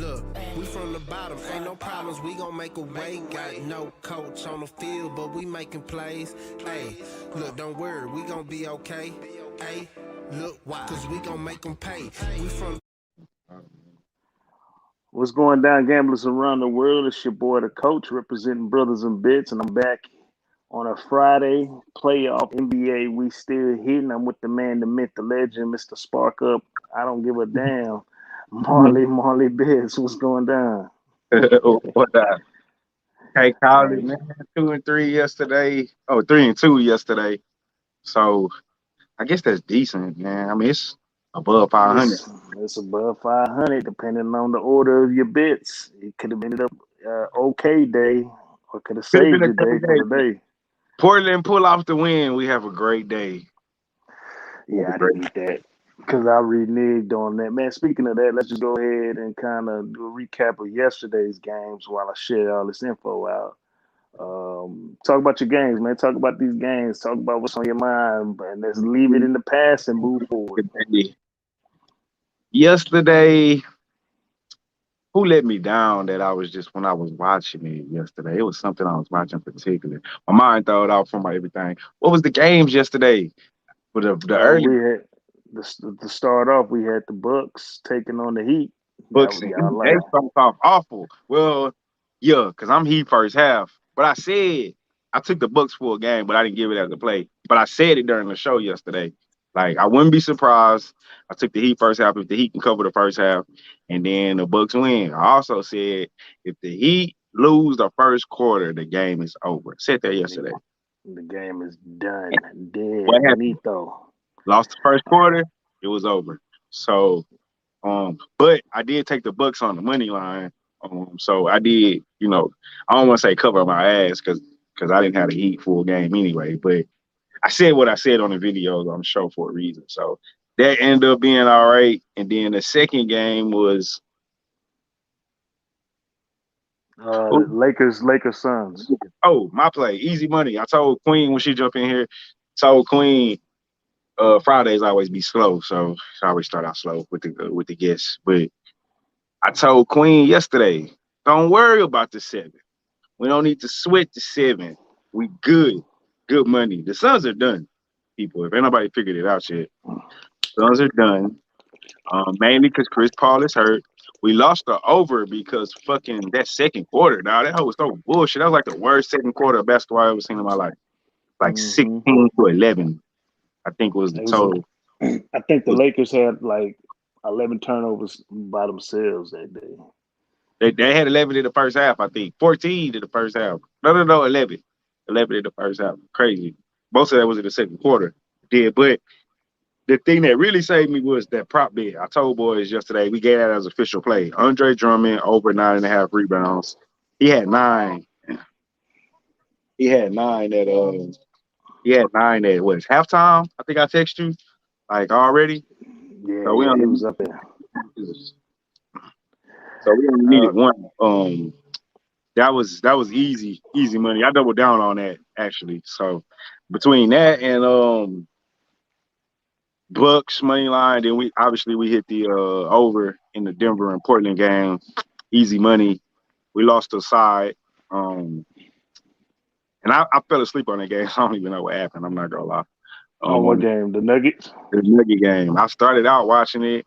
Look, we from the bottom, ain't no problems, we gon' make a way. Got no coach on the field, but we making plays. Hey, look, don't worry, we gon' be okay. Hey, look, why? Cause we gon' make them pay. We from What's going down, gamblers around the world? It's your boy, the coach, representing Brothers and Bits, and I'm back on a Friday playoff NBA. We still hitting. I'm with the man, the myth, the legend, Mr. Spark Up. I don't give a damn. Marley Bits, what's going down? What Hey, Collie, Man, man, 2-3 yesterday. Oh, 3-2 yesterday. So I guess that's decent, man. I mean, it's above 500. it's above 500, depending on the order of your bits. It could have ended up okay day, or could have Could have been saved a your day great for day. the day. Portland pull off the win. We have a great day. We have Yeah, a I great. didn't need that because I reneged on that. Man, speaking of that, let's just go ahead and kind of do a recap of yesterday's games while I share all this info out. Talk about your games, man. Talk about these games. Talk about what's on your mind, and let's leave it in the past and move forward. Day. Yesterday, who let me down that I was just when I was watching it yesterday? It was something I was watching in particular. My mind thought out from everything. What was the games yesterday? For the early We had to start off. We had the Bucks taking on the Heat. That books was and y'all they like. started off awful. Well, yeah, because I'm Heat first half. But I said I took the Bucks for a game, but I didn't give it as a play. But I said it during the show yesterday. Like I wouldn't be surprised. I took the Heat first half if the Heat can cover the first half, and then the Bucks win. I also said if the Heat lose the first quarter, the game is over. I said that The, yesterday. the game is done, What dead, happened? finito. Lost the first quarter, it was over. So but I did take the Bucks on the money line. So I did, I don't want to say cover my ass because I didn't have the Heat full game anyway. But I said what I said on the videos on the show for a reason. So that ended up being all right. And then the second game was Lakers Suns. my play, easy money. I told Queen when she jumped in here, told Queen Fridays always be slow, so I always start out slow with the guests. But I told Queen yesterday, don't worry about the 7. We don't need to sweat the 7. We good. Good money. The Suns are done, people. If anybody figured it out yet, Suns are done. Mainly because Chris Paul is hurt. We lost the over because fucking that second quarter, now that was so bullshit. That was like the worst second quarter of basketball I've ever seen in my life. Like hmm 16-11, I think was the It was. total. I think the Lakers had like 11 turnovers by themselves that day. They had 11 in the first half, I think. 14 in the first half. No, 11. 11 in the first half. Crazy. Most of that was in the second quarter. Did, but the thing that really saved me was that prop bet. I told boys yesterday we gave that as official play. Andre Drummond over 9.5 rebounds. He had 9. He had 9 at what, halftime. I think I texted you like already. Yeah, So we yeah, he only was up there. needed Uh, one. That was easy money. I doubled down on that actually. So between that and Bucks money line, then we hit the over in the Denver and Portland game. Easy money. We lost the side. Um and I fell asleep on that game. I don't even know what happened. I'm not gonna lie. on what On game? The Nuggets? the Nugget game. I started out watching it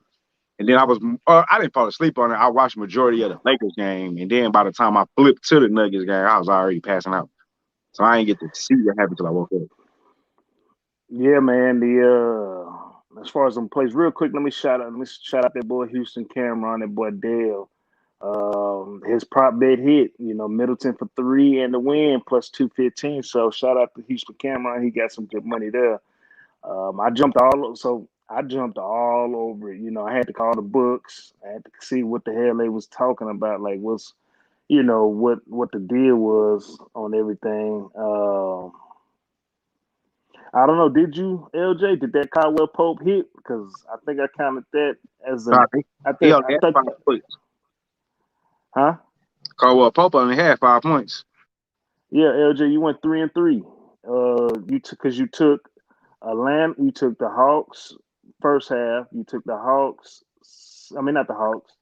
and then I didn't fall asleep on it. I watched majority of the Lakers game, and then by the time I flipped to the Nuggets game, I was already passing out. So I didn't get to see what happened till I woke up. Yeah, man. As far as them plays, real quick, let me shout out that boy Houston Cameron, that boy Dale. His prop bet hit, Middleton for 3 and the win plus 215. So shout out to Houston Cameron. He got some good money there. I jumped all over it. I had to call the books. I had to see what the hell they was talking about, like what the deal was on everything. I don't know. Did you, LJ? Did that Caldwell Pope hit? Because I think I counted that as an. Sorry. I He think only I had think. 5 points. Huh? Caldwell Pope only had 5 points. Yeah, LJ, you went 3-3. You took because you took Atlanta. You took the Hawks first half. You took the Hawks. I mean, not the Hawks.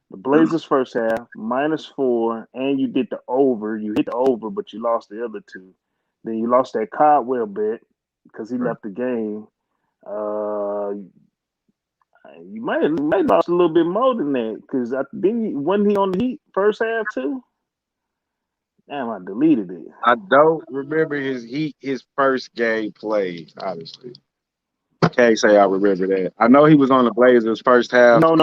The Blazers first half, -4, and you did the over. You hit the over, but you lost the other two. Then you lost that Caldwell bet because he left the game. Uh, you might have lost a little bit more than that because wasn't he on the Heat first half too? Damn, I deleted it. I don't remember his first game played, honestly. I can't say I remember that. I know he was on the Blazers first half. No.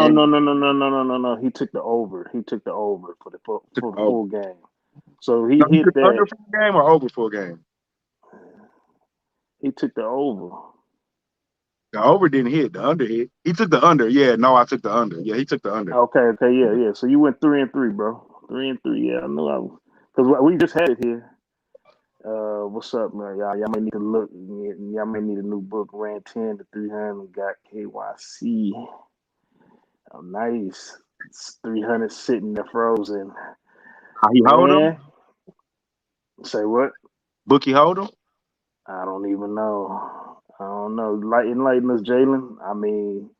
He took the over. He took the over for the full game. So he No, he hit took that. under for a game or over for a game? He took the over. The over didn't hit. The under hit. He took the under. Yeah, no, I took the under. Yeah, he took the under. Okay, yeah. So you went 3-3, bro. 3-3. Yeah, I knew I was because we just had it here. What's up, man? Y'all may need to look. Y'all may need a new book. Ran 10 to 300. Got KYC. Oh, nice. It's 300 sitting there frozen. How he hold him? Say what? Bookie hold him? I don't even know. I don't know. Enlighten us, Jalen. I mean,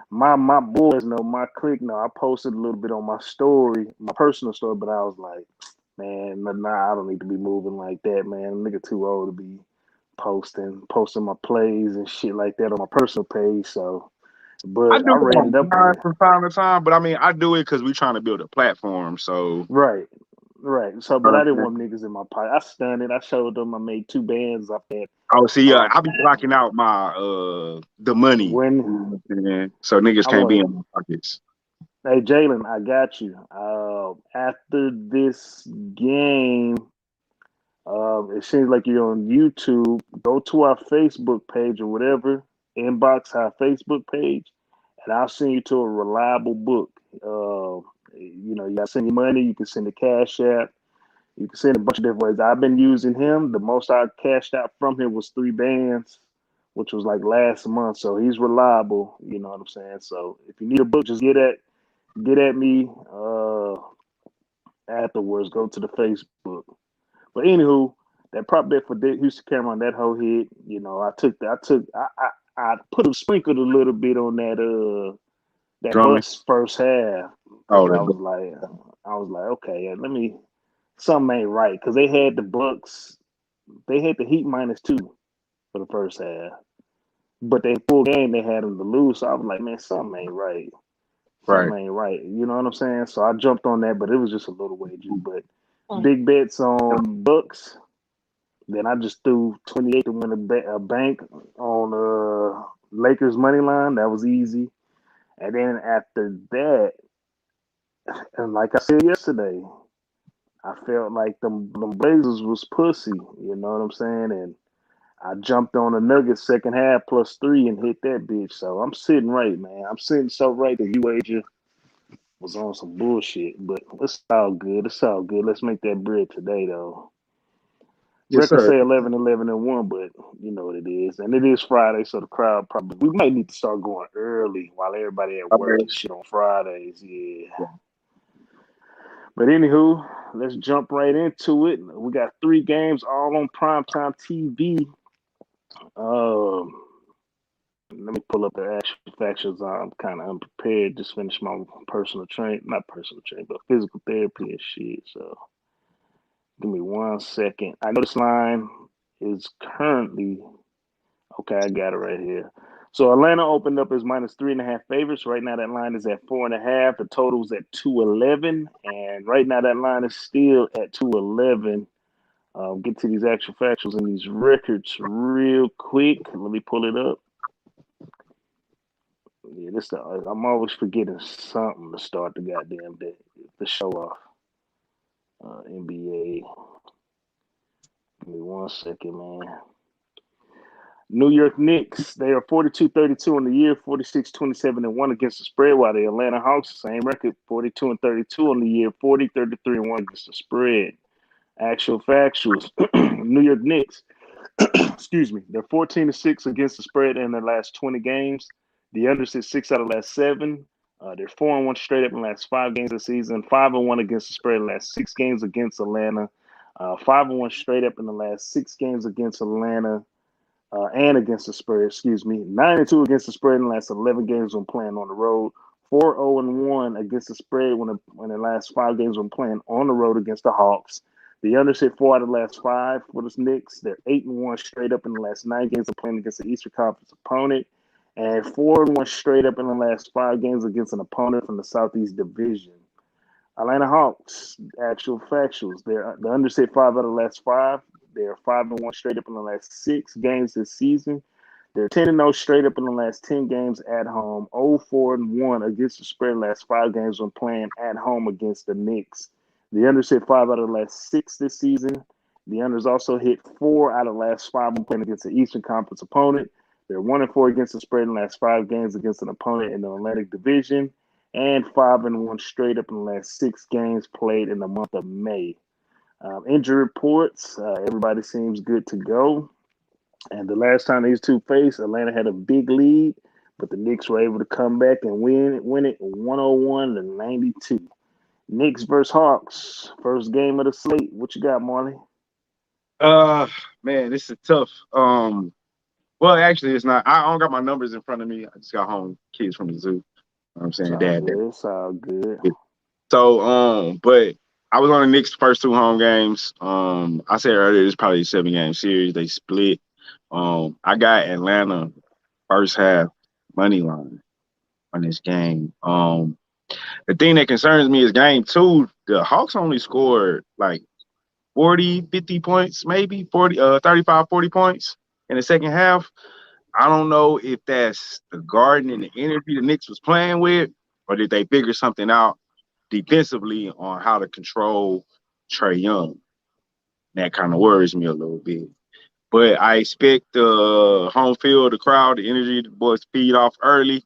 my boys know, my clique know. I posted a little bit on my story, my personal story, but I was like, man, nah, I don't need to be moving like that, man. Nigga too old to be posting my plays and shit like that on my personal page. So, but I do I it ran it up from time to time, but I mean, I do it because we're trying to build a platform. So right. So, but I didn't want niggas in my pocket. I stunned it. I showed them. I made 2 bands off that. Oh, see, I'll be blocking out my the money. When so niggas can't be in my pockets. Hey Jalen, I got you. After this game, it seems like you're on YouTube. Go to our Facebook page or whatever. Inbox our Facebook page, and I'll send you to a reliable book. You gotta send your money. You can send the Cash App. You can send a bunch of different ways. I've been using him. The most I cashed out from him was 3 bands, which was like last month. So he's reliable. You know what I'm saying? So if you need a book, just get at me afterwards. Go to the Facebook. But anywho, that prop bet for Houston Cameron, that whole hit. I sprinkled a little bit on that Bucks first half. Oh, I was like, okay, something ain't right because they had the Bucks, they had the Heat -2 for the first half, but they full game they had them to lose. So I was like, man, something ain't right. Something ain't right. You know what I'm saying? So I jumped on that, but it was just a little wager. But big bets on Bucks. Then I just threw 28 to win a bank on Lakers money line. That was easy. And then after that, and like I said yesterday, I felt like them Blazers was pussy. You know what I'm saying? And I jumped on the Nuggets second half +3 and hit that bitch. So I'm sitting right, man. I'm sitting so right that you wager was on some bullshit. But it's all good. It's all good. Let's make that bread today, though. Yes, Record sir. say 11-11-1, but you know what it is. And it is Friday, so the crowd we might need to start going early while everybody at work and shit on Fridays. Yeah. But anywho, let's jump right into it. We got 3 games all on primetime TV. Let me pull up the actual factions. I'm kind of unprepared. Just finished my not personal train, but physical therapy and shit. So give me 1 second. I know this line is currently okay. I got it right here. So Atlanta opened up as -3.5 favorites. Right now that line is at 4.5. The total is at 211, and right now that line is still at 211. Get to these actual factuals and these records real quick. Let me pull it up. Yeah, I'm always forgetting something to start the goddamn day, the show off. NBA. Give me 1 second, man. New York Knicks, they are 42-32 on the year, 46-27-1 against the spread, while the Atlanta Hawks, same record, 42-32 on the year, 40-33-1 against the spread. Actual factuals. New York Knicks, excuse me, they're 14-6 against the spread in their last 20 games. The under is 6 out of the last 7. They're 4-1 straight up in the last 5 games of the season, 5-1 against the spread in the last 6 games against Atlanta, 5-1 straight up in the last 6 games against Atlanta. And against the spread, 9-2 against the spread in the last 11 games when playing on the road, 4-0-1 against the spread when the last 5 games when playing on the road against the Hawks. The unders hit 4 out of the last 5 for the Knicks. They're 8-1 straight up in the last 9 games of playing against the Eastern Conference opponent, and 4-1 straight up in the last 5 games against an opponent from the Southeast Division. Atlanta Hawks, actual factuals. The unders hit 5 out of the last 5. They're 5-1 straight up in the last 6 games this season. They're 10-0 straight up in the last 10 games at home. 0-4-1 against the spread in the last 5 games when playing at home against the Knicks. The unders hit 5 out of the last 6 this season. The unders also hit 4 out of the last 5 when playing against the Eastern Conference opponent. They're 1-4 against the spread in the last 5 games against an opponent in the Atlantic Division, and 5-1 straight up in the last 6 games played in the month of May. Injury reports, everybody seems good to go. And the last time these two faced, Atlanta had a big lead, but the Knicks were able to come back and win it 101-92. Knicks versus Hawks, first game of the slate. What you got, Marley? Man, this is tough. Well, actually, it's not. I don't got my numbers in front of me. I just got home kids from the zoo. You know what I'm saying, Dad. It's all good. So, but I was on the Knicks' first 2 home games. I said earlier it's probably a 7-game series. They split. I got Atlanta first half money line on this game. The thing that concerns me is game 2. The Hawks only scored like 40, 50 points, maybe 35, 40 points in the second half. I don't know if that's the garden and the energy the Knicks was playing with, or did they figure something out defensively on how to control Trae Young. That kind of worries me a little bit. But I expect the home field, the crowd, the energy, the boys feed off early.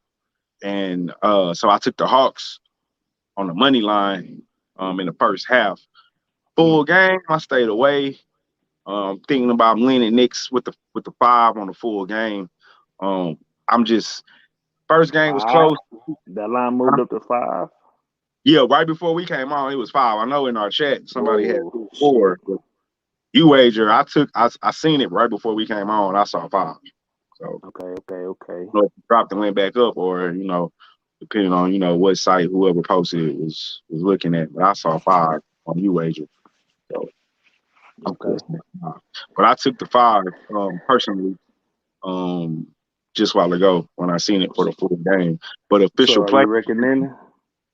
And so I took the Hawks on the money line in the first half. Full game, I stayed away. Thinking about leaning Knicks with the 5 on the full game. I'm just first game was close. That line moved up to 5. Yeah, right before we came on, it was 5. I know in our chat somebody had 4. You wager, I seen it right before we came on. I saw 5. So okay. So if it dropped and went back up, or depending on what site whoever posted it was looking at. But I saw 5 on you wager. So okay. But I took the 5 personally just a while ago when I seen it for the full game. But official play, you recommending?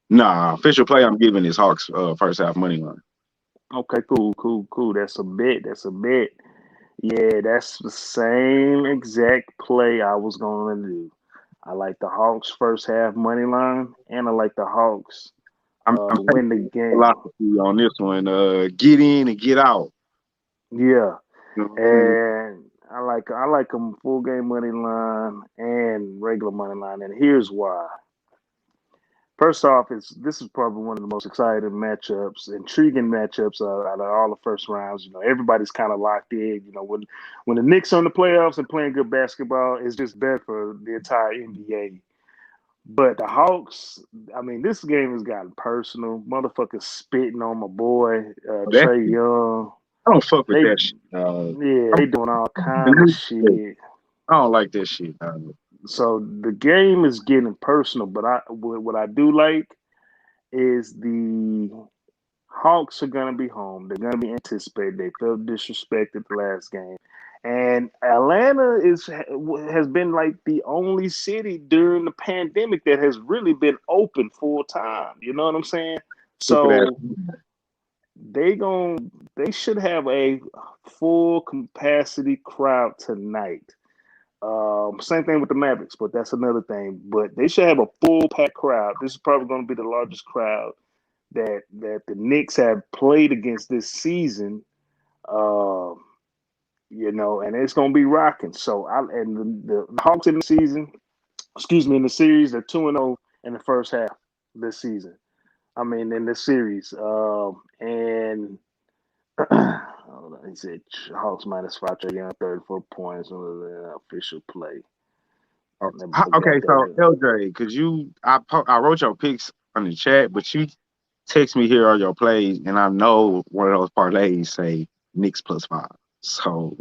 Nah, official play I'm giving is Hawks first half money line. Okay, cool. That's a bet. Yeah, that's the same exact play I was going to do. I like the Hawks first half money line, and I like the Hawks win the game. Philosophy on this one, get in and get out. Yeah, and I like them full game money line and regular money line, and here's why. First off, this is probably one of the most exciting matchups, intriguing matchups out of all the first rounds. Everybody's kind of locked in. When the Knicks are in the playoffs and playing good basketball, it's just better for the entire NBA. But the Hawks, this game has gotten personal. Motherfuckers spitting on my boy Trae Young. I don't fuck with that shit. Yeah, they doing all kinds of shit. I don't like that shit. So the game is getting personal, but what I do like is the Hawks are going to be home. They're going to be anticipated. They felt disrespected the last game. And Atlanta has been like the only city during the pandemic that has really been open full time. You know what I'm saying? So they should have a full capacity crowd tonight. Same thing with the Mavericks, but that's another thing. But they should have a full packed crowd. This is probably going to be the largest crowd that the Knicks have played against this season. And it's going to be rocking. So the Hawks in the series, they're 2-0 in the first half this season. In the series, and. He said Hawks -5, Trae Young 34 points on the official play. Okay, so LJ, because I wrote your picks on the chat, but you text me here are your plays, and I know one of those parlays say Knicks +5. So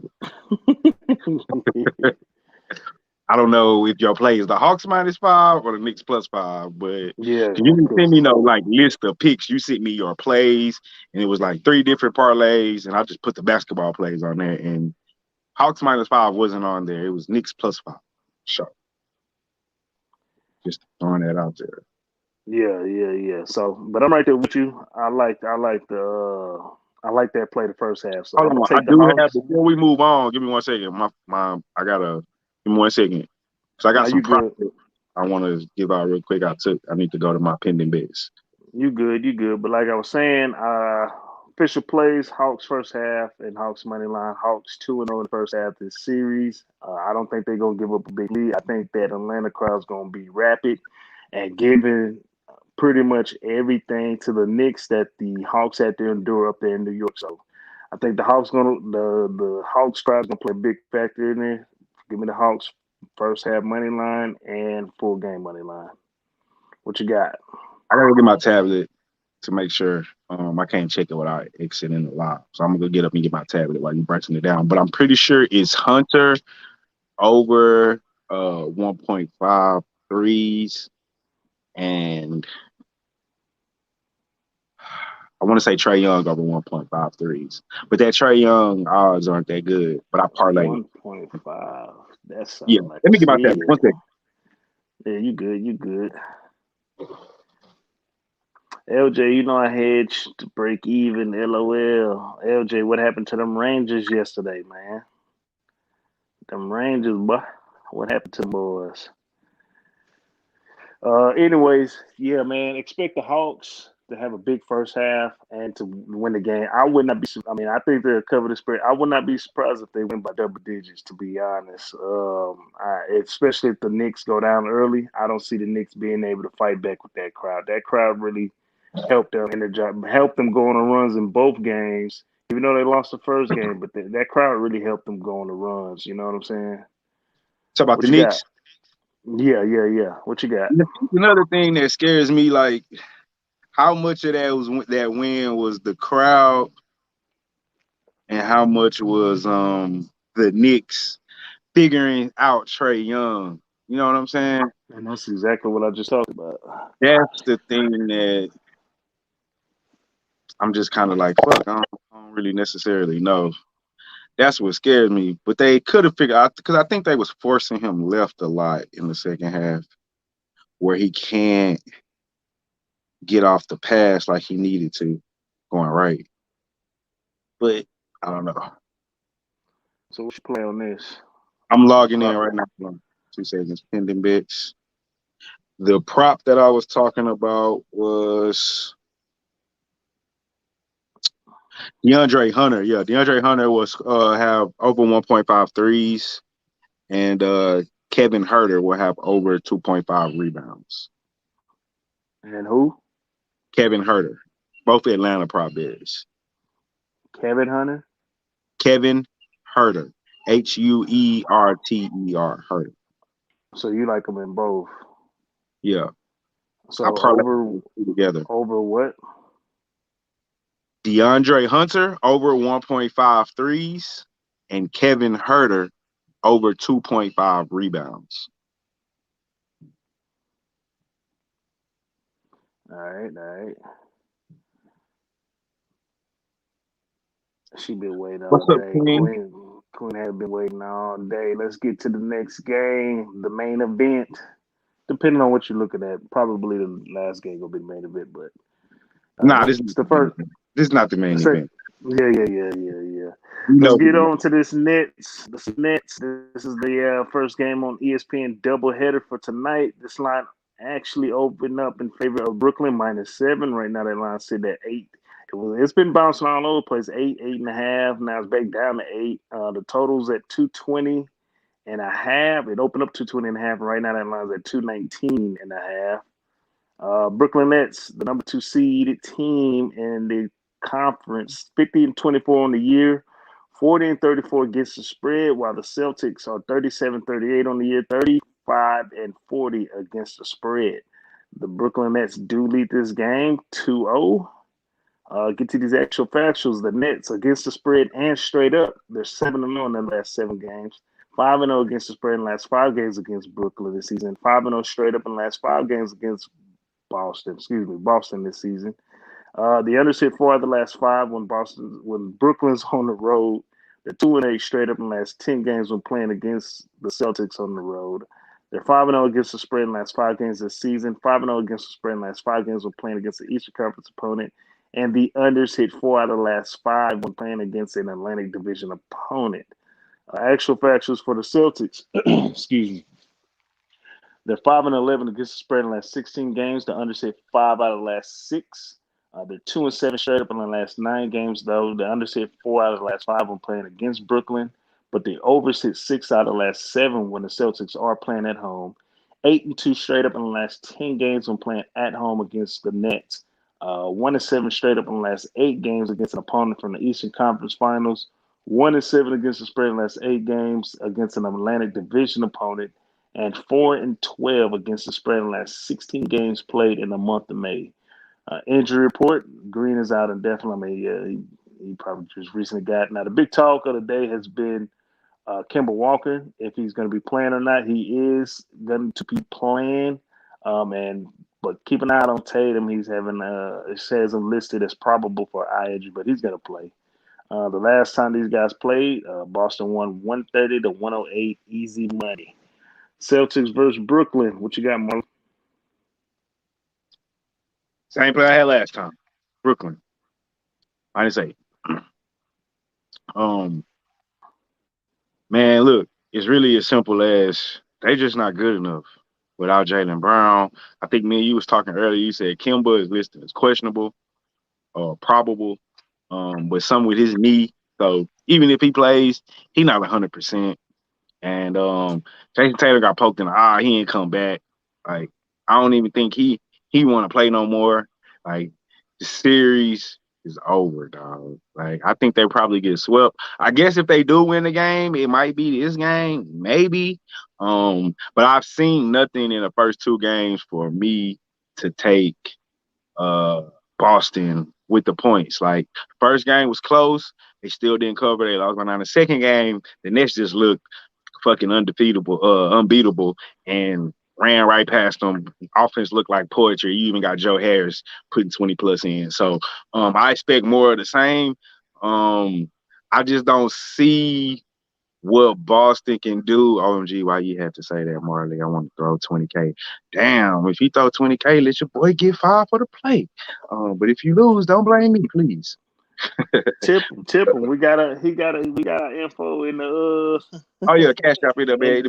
I don't know if your play is the Hawks -5 or the Knicks +5, but Yeah, you didn't send me no because like list of picks. You sent me your plays, and it was like 3 different parlays, and I just put the basketball plays on there. And Hawks -5 wasn't on there. It was Knicks +5. Sure, just throwing that out there. yeah. So, but I'm right there with you. I like that play the first half. So I'm Hold gonna on, I take the do have. Hawks. Before we move on, give me 1 second. I gotta give me 1 second. So I Now got some you good. props I want to give out real quick. I need to go to my pending bets. You good. You good. But like I was saying, official plays: Hawks first half and Hawks money line. Hawks 2-0 in the first half of this series. I don't think they're gonna give up a big lead. I think that Atlanta crowd's gonna be rapid and giving pretty much everything to the Knicks that the Hawks had to endure up there in New York. So I think the Hawks crowd's gonna play a big factor in there. Give me the Hawks first half money line and full game money line. What you got? I gotta get my tablet to make sure. I can't check it without exiting the live. So I'm gonna go get up and get my tablet while you're breaking it down. But I'm pretty sure it's Hunter over 1.5 threes, and I want to say Trey Young over 1.5 threes. But that Trey Young odds aren't that good. But I parlayed. 1.5. That Yeah. sounds like Let a me get my tablet. 1 steal. second. Yeah, you good. You good. LJ, you know I hedged to break even. LOL. LJ, what happened to them Rangers yesterday, man? Them Rangers, boy. What happened to them boys? Anyways, yeah, man. Expect the Hawks to have a big first half and to win the game. I would not be. I mean, I think they'll cover the spread. I would not be surprised if they win by double digits. To be honest, especially if the Knicks go down early, I don't see the Knicks being able to fight back with that crowd. That crowd really helped them energize, helped them go on the runs in both games. Even though they lost the first game, but that crowd really helped them go on the runs. You know what I'm saying? Talk about the What you got? Knicks. Yeah. What you got? Another thing that scares me, like how much of that win was the crowd, and how much was the Knicks figuring out Trey Young. You know what I'm saying? And that's exactly what I just talked about. That's the thing that I'm just kind of like, fuck, I don't really necessarily know. That's what scares me. But they could have figured out, because I think they was forcing him left a lot in the second half, where he can't get off the pass like he needed to going right. But I don't know. So what you play on this? I'm logging in Prop. right now. 2 seconds. Pending bits. The prop that I was talking about was DeAndre Hunter. Yeah, DeAndre Hunter was have over 1.5 threes, and Kevin Herter will have over 2.5 rebounds. And who? Kevin Herter. Both Atlanta prop bets. Kevin Hunter? Kevin Herter. Huerter. Herter. So you like them in both. Yeah. So I probably together. over what? DeAndre Hunter over 1.5 threes, and Kevin Herter over 2.5 rebounds. All right. She been waiting all What's up, day. Queen? Queen has been waiting all day. Let's get to the next game, the main event. Depending on what you're looking at, probably the last game will be the main event. But This it's the first. is not the main event. Yeah. You Let's know, get on to this Nets. The Nets. This is the first game on ESPN doubleheader for tonight. This line actually opened up in favor of Brooklyn -7. Right now, that line sitting at 8. It's been bouncing all over the place. 8.5. Now it's back down to 8. The total's at 220.5. It opened up 220.5. Right now, that line's at 219.5. Brooklyn Nets, the number 2 seeded team in the conference, 50-24 on the year, 40-34 against the spread, while the Celtics are 37-38 on the year, 35-40 against the spread. The Brooklyn Nets do lead this game 2-0. Get to these actual factuals. The Nets against the spread and straight up, they're 7-0 in their last 7 games. 5-0 against the spread in the last 5 games against Brooklyn this season. 5-0 straight up in the last 5 games against Boston this season. The unders hit 4 of the last 5 when Brooklyn's on the road. They're 2-8 straight up in the last 10 games when playing against the Celtics on the road. They're 5-0 against the spread in the last 5 games this season. 5-0 against the spread in the last 5 games when playing against the Eastern Conference opponent. And the unders hit 4 out of the last 5 when playing against an Atlantic Division opponent. Actual factuals for the Celtics. Excuse me. They're 5-11 against the spread in the last 16 games. The unders hit 5 out of the last 6. They're 2-7 straight up in the last 9 games, though. The unders hit 4 out of the last 5 when playing against Brooklyn, but the overs hit 6 out of the last 7 when the Celtics are playing at home. 8-2 straight up in the last 10 games when playing at home against the Nets. 1-7 straight up in the last 8 games against an opponent from the Eastern Conference Finals. 1-7 against the spread in the last 8 games against an Atlantic Division opponent, and 4-12 against the spread in the last 16 games played in the month of May. Injury report: Green is out indefinitely. He probably just recently got. Now the big talk of the day has been Kemba Walker, if he's going to be playing or not. He is going to be playing, but keep an eye out on Tatum. He's having it says him listed as probable for eye injury, but he's going to play. The last time these guys played, Boston won 130-108, easy money. Celtics versus Brooklyn. What you got, Marley? Same play I had last time. Brooklyn. -8. Man, look, it's really as simple as they just not good enough without Jaylen Brown. I think me and you was talking earlier. You said Kemba is listed as questionable or probable, but some with his knee. So even if he plays, he not 100%. And Jason Taylor got poked in the eye. He ain't come back. Like, I don't even think he want to play no more. Like, the series is over, dog. Like, I think they probably get swept. I guess if they do win the game, it might be this game, maybe. But I've seen nothing in the first 2 games for me to take Boston with the points. Like, first game was close. They still didn't cover. They lost by 9. The second game, the Nets just looked fucking unbeatable, and ran right past them. Offense looked like poetry. You even got Joe Harris putting 20 plus in. So I expect more of the same. I just don't see what Boston can do. OMG, why you have to say that, Marley? I want to throw 20K. Damn, if you throw 20K, let your boy get 5 for the play. But if you lose, don't blame me, please. Tip him. We got info in the Oh yeah, cash out it up, man.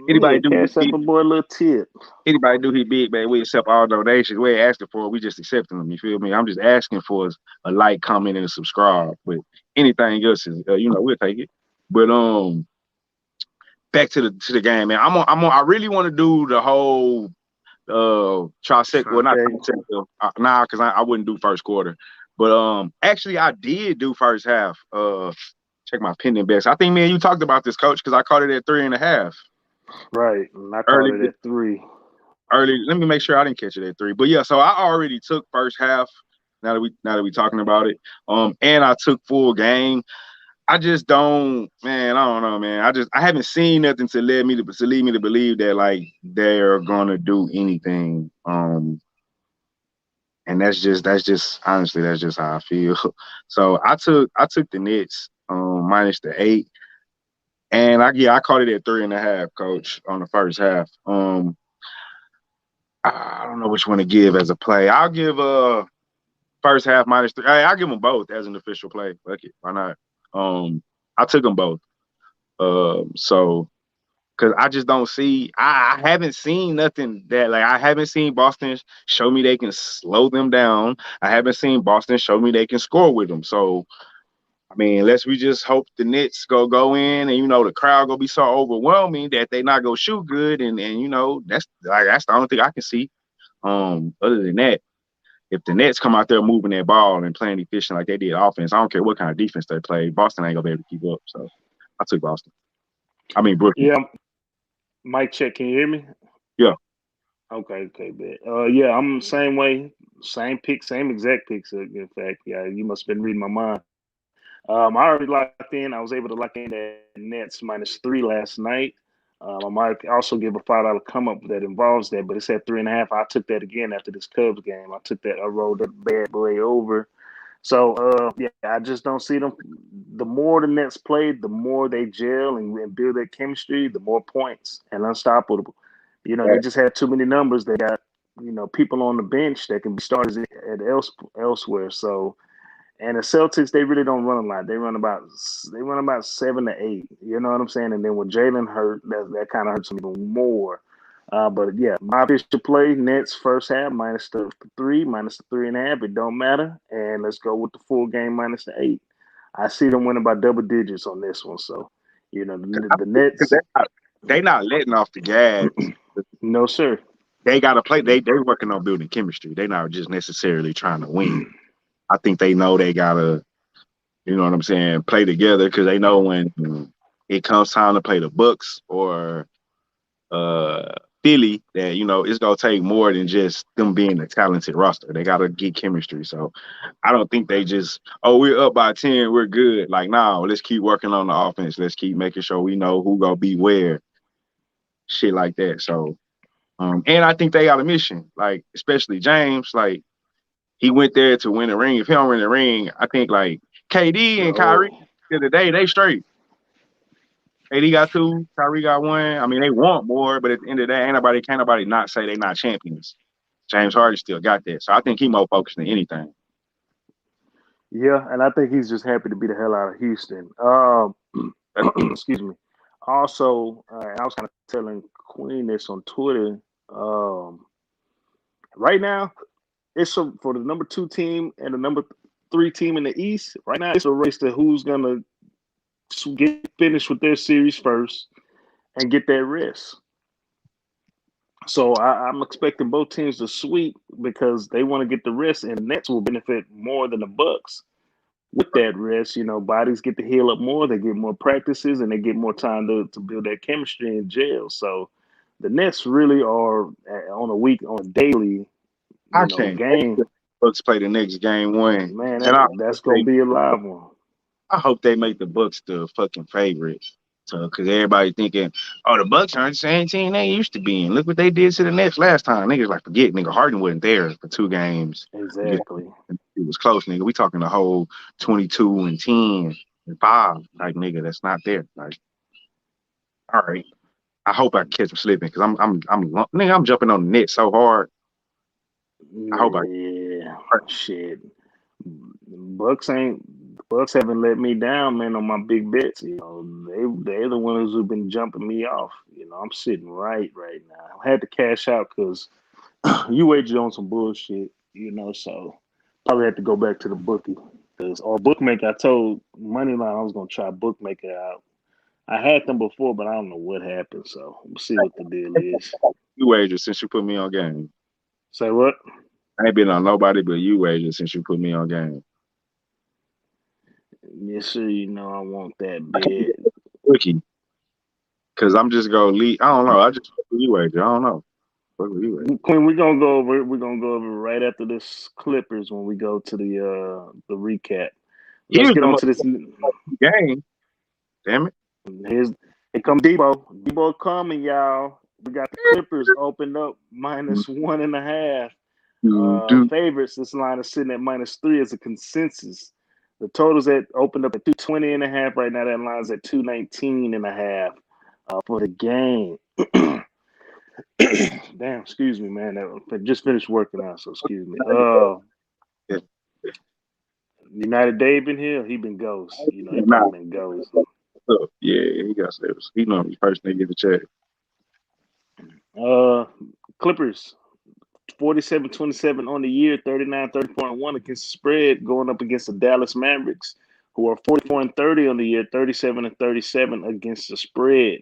Anybody do cash up a boy a little tip. Anybody do his big, man, we accept all donations. We ain't asking for it, we just accepting them. You feel me? I'm just asking for a like, comment, and a subscribe. But anything else is, we'll take it. But back to the game, man. I really want to do the whole trifecta. Well, not trifecta. Nah, because I wouldn't do first quarter. But actually, I did do first half. Check my pending bets. I think me and you talked about this, Coach, because I caught it at 3.5. Right, and I caught it at 3. Early. Let me make sure I didn't catch it at 3. But yeah, so I already took first half. Now that we talking about it, and I took full game. I just don't, man. I don't know, man. I haven't seen nothing to lead me to believe that like they're gonna do anything. And that's just honestly, that's just how I feel. So I took the Knicks minus the 8, and I caught it at 3.5, Coach, on the first half. I don't know which one to give as a play. I'll give first half minus 3. I'll give them both as an official play. Fuck it, why not? I took them both. So because I just don't see. I haven't seen nothing that like I haven't seen Boston show me they can slow them down. I haven't seen Boston show me they can score with them. So I mean, unless we just hope the Knicks go in and the crowd gonna be so overwhelming that they not go shoot good, and that's the only thing I can see. Other than that, if the Nets come out there moving their ball and playing efficient like they did offense, I don't care what kind of defense they play, Boston ain't gonna be able to keep up. So I took Boston. I mean Brooklyn. Yeah. Mic check. Can you hear me? Yeah. Okay, bet. Yeah, I'm the same way. Same pick, same exact picks. In fact, yeah, you must have been reading my mind. I already locked in. I was able to lock in that Nets -3 last night. I might also give a $5 come up that involves that, but it's at 3.5. I took that again after this Cubs game. I took that. I rolled that bad boy over. So yeah, I just don't see them. The more the Nets play, the more they gel and build that chemistry, the more points and unstoppable. They just have too many numbers. They got people on the bench that can be starters at elsewhere. So and the Celtics, they really don't run a lot. They run about 7 to 8. You know what I'm saying? And then with Jalen hurt, that kind of hurts them even more. But yeah, my official play Nets first half -3, -3.5. It don't matter, and let's go with the full game -8. I see them winning by double digits on this one. So the Nets. They not letting off the gas. No sir. They got to play. They're working on building chemistry. They're not just necessarily trying to win. I think they know they gotta, you know what I'm saying, play together because they know when it comes time to play the Bucks or Philly that it's gonna take more than just them being a talented roster. They gotta get chemistry. So I don't think they just we're up by 10, we're good. Like no, let's keep working on the offense. Let's keep making sure we know who gonna be where. Shit like that. So and I think they got a mission. Like especially James, like. He went there to win the ring. If he don't win the ring, I think like KD and Kyrie today they straight. KD got 2, Kyrie got 1. I mean, they want more, but at the end of the day, can't nobody not say they not champions. James Harden still got that, so I think he more focused than anything. Yeah, and I think he's just happy to be the hell out of Houston. Excuse me. Also, I was kind of telling Queen this on Twitter. Right now, it's for the number 2 team and the number 3 team in the East. Right now, it's a race to who's gonna get finished with their series first and get that rest. So I'm expecting both teams to sweep because they want to get the rest, and the Nets will benefit more than the Bucks with that rest. Bodies get to heal up more, they get more practices, and they get more time to build that chemistry in jail. So the Nets really are on a daily I can't game. Bucks play the next game 1. Man, that's gonna be a live one. I hope they make the Bucks the fucking favorite. So, because everybody thinking, the Bucks aren't the same team they used to be. And look what they did to the Nets last time. Niggas like forget, nigga, Harden wasn't there for 2 games. Exactly. It was close, nigga. We talking the whole 22 and 10 and 5 type nigga that's not there. Like, all right. I hope I catch him slipping because I'm jumping on the net so hard. I hope shit. Bucks haven't let me down, man, on my big bets. They're the ones who've been jumping me off. I'm sitting right now. I had to cash out because you wagered on some bullshit, so probably had to go back to the bookie. Or bookmaker, I told Moneyline I was going to try bookmaker out. I had them before, but I don't know what happened, so we'll see what the deal is. You wagered since you put me on game. Say what? I ain't been on nobody but you wagered since you put me on game. Yes, sir. I want that bid. Rookie. Because I'm just going to leave. I don't know. I just you wager. I don't know. Quinn, we're gonna go over right after this Clippers when we go to the recap. Let's get on to this game. Damn it. Here come Debo. Debo coming, y'all. We got the Clippers opened up -1.5. Favorites, this line is sitting at -3 as a consensus. The totals opened up at 220.5 right now. That line's at 219.5 for the game. Damn, excuse me, man. I just finished working out, so excuse me. United Day been here. He been ghost. He probably been ghost. Yeah, he got slips. He know the first nigga get the check. Clippers 47-27 on the year, 39-30.1 against the spread, going up against the Dallas Mavericks, who are 44-30 on the year, 37-37 against the spread.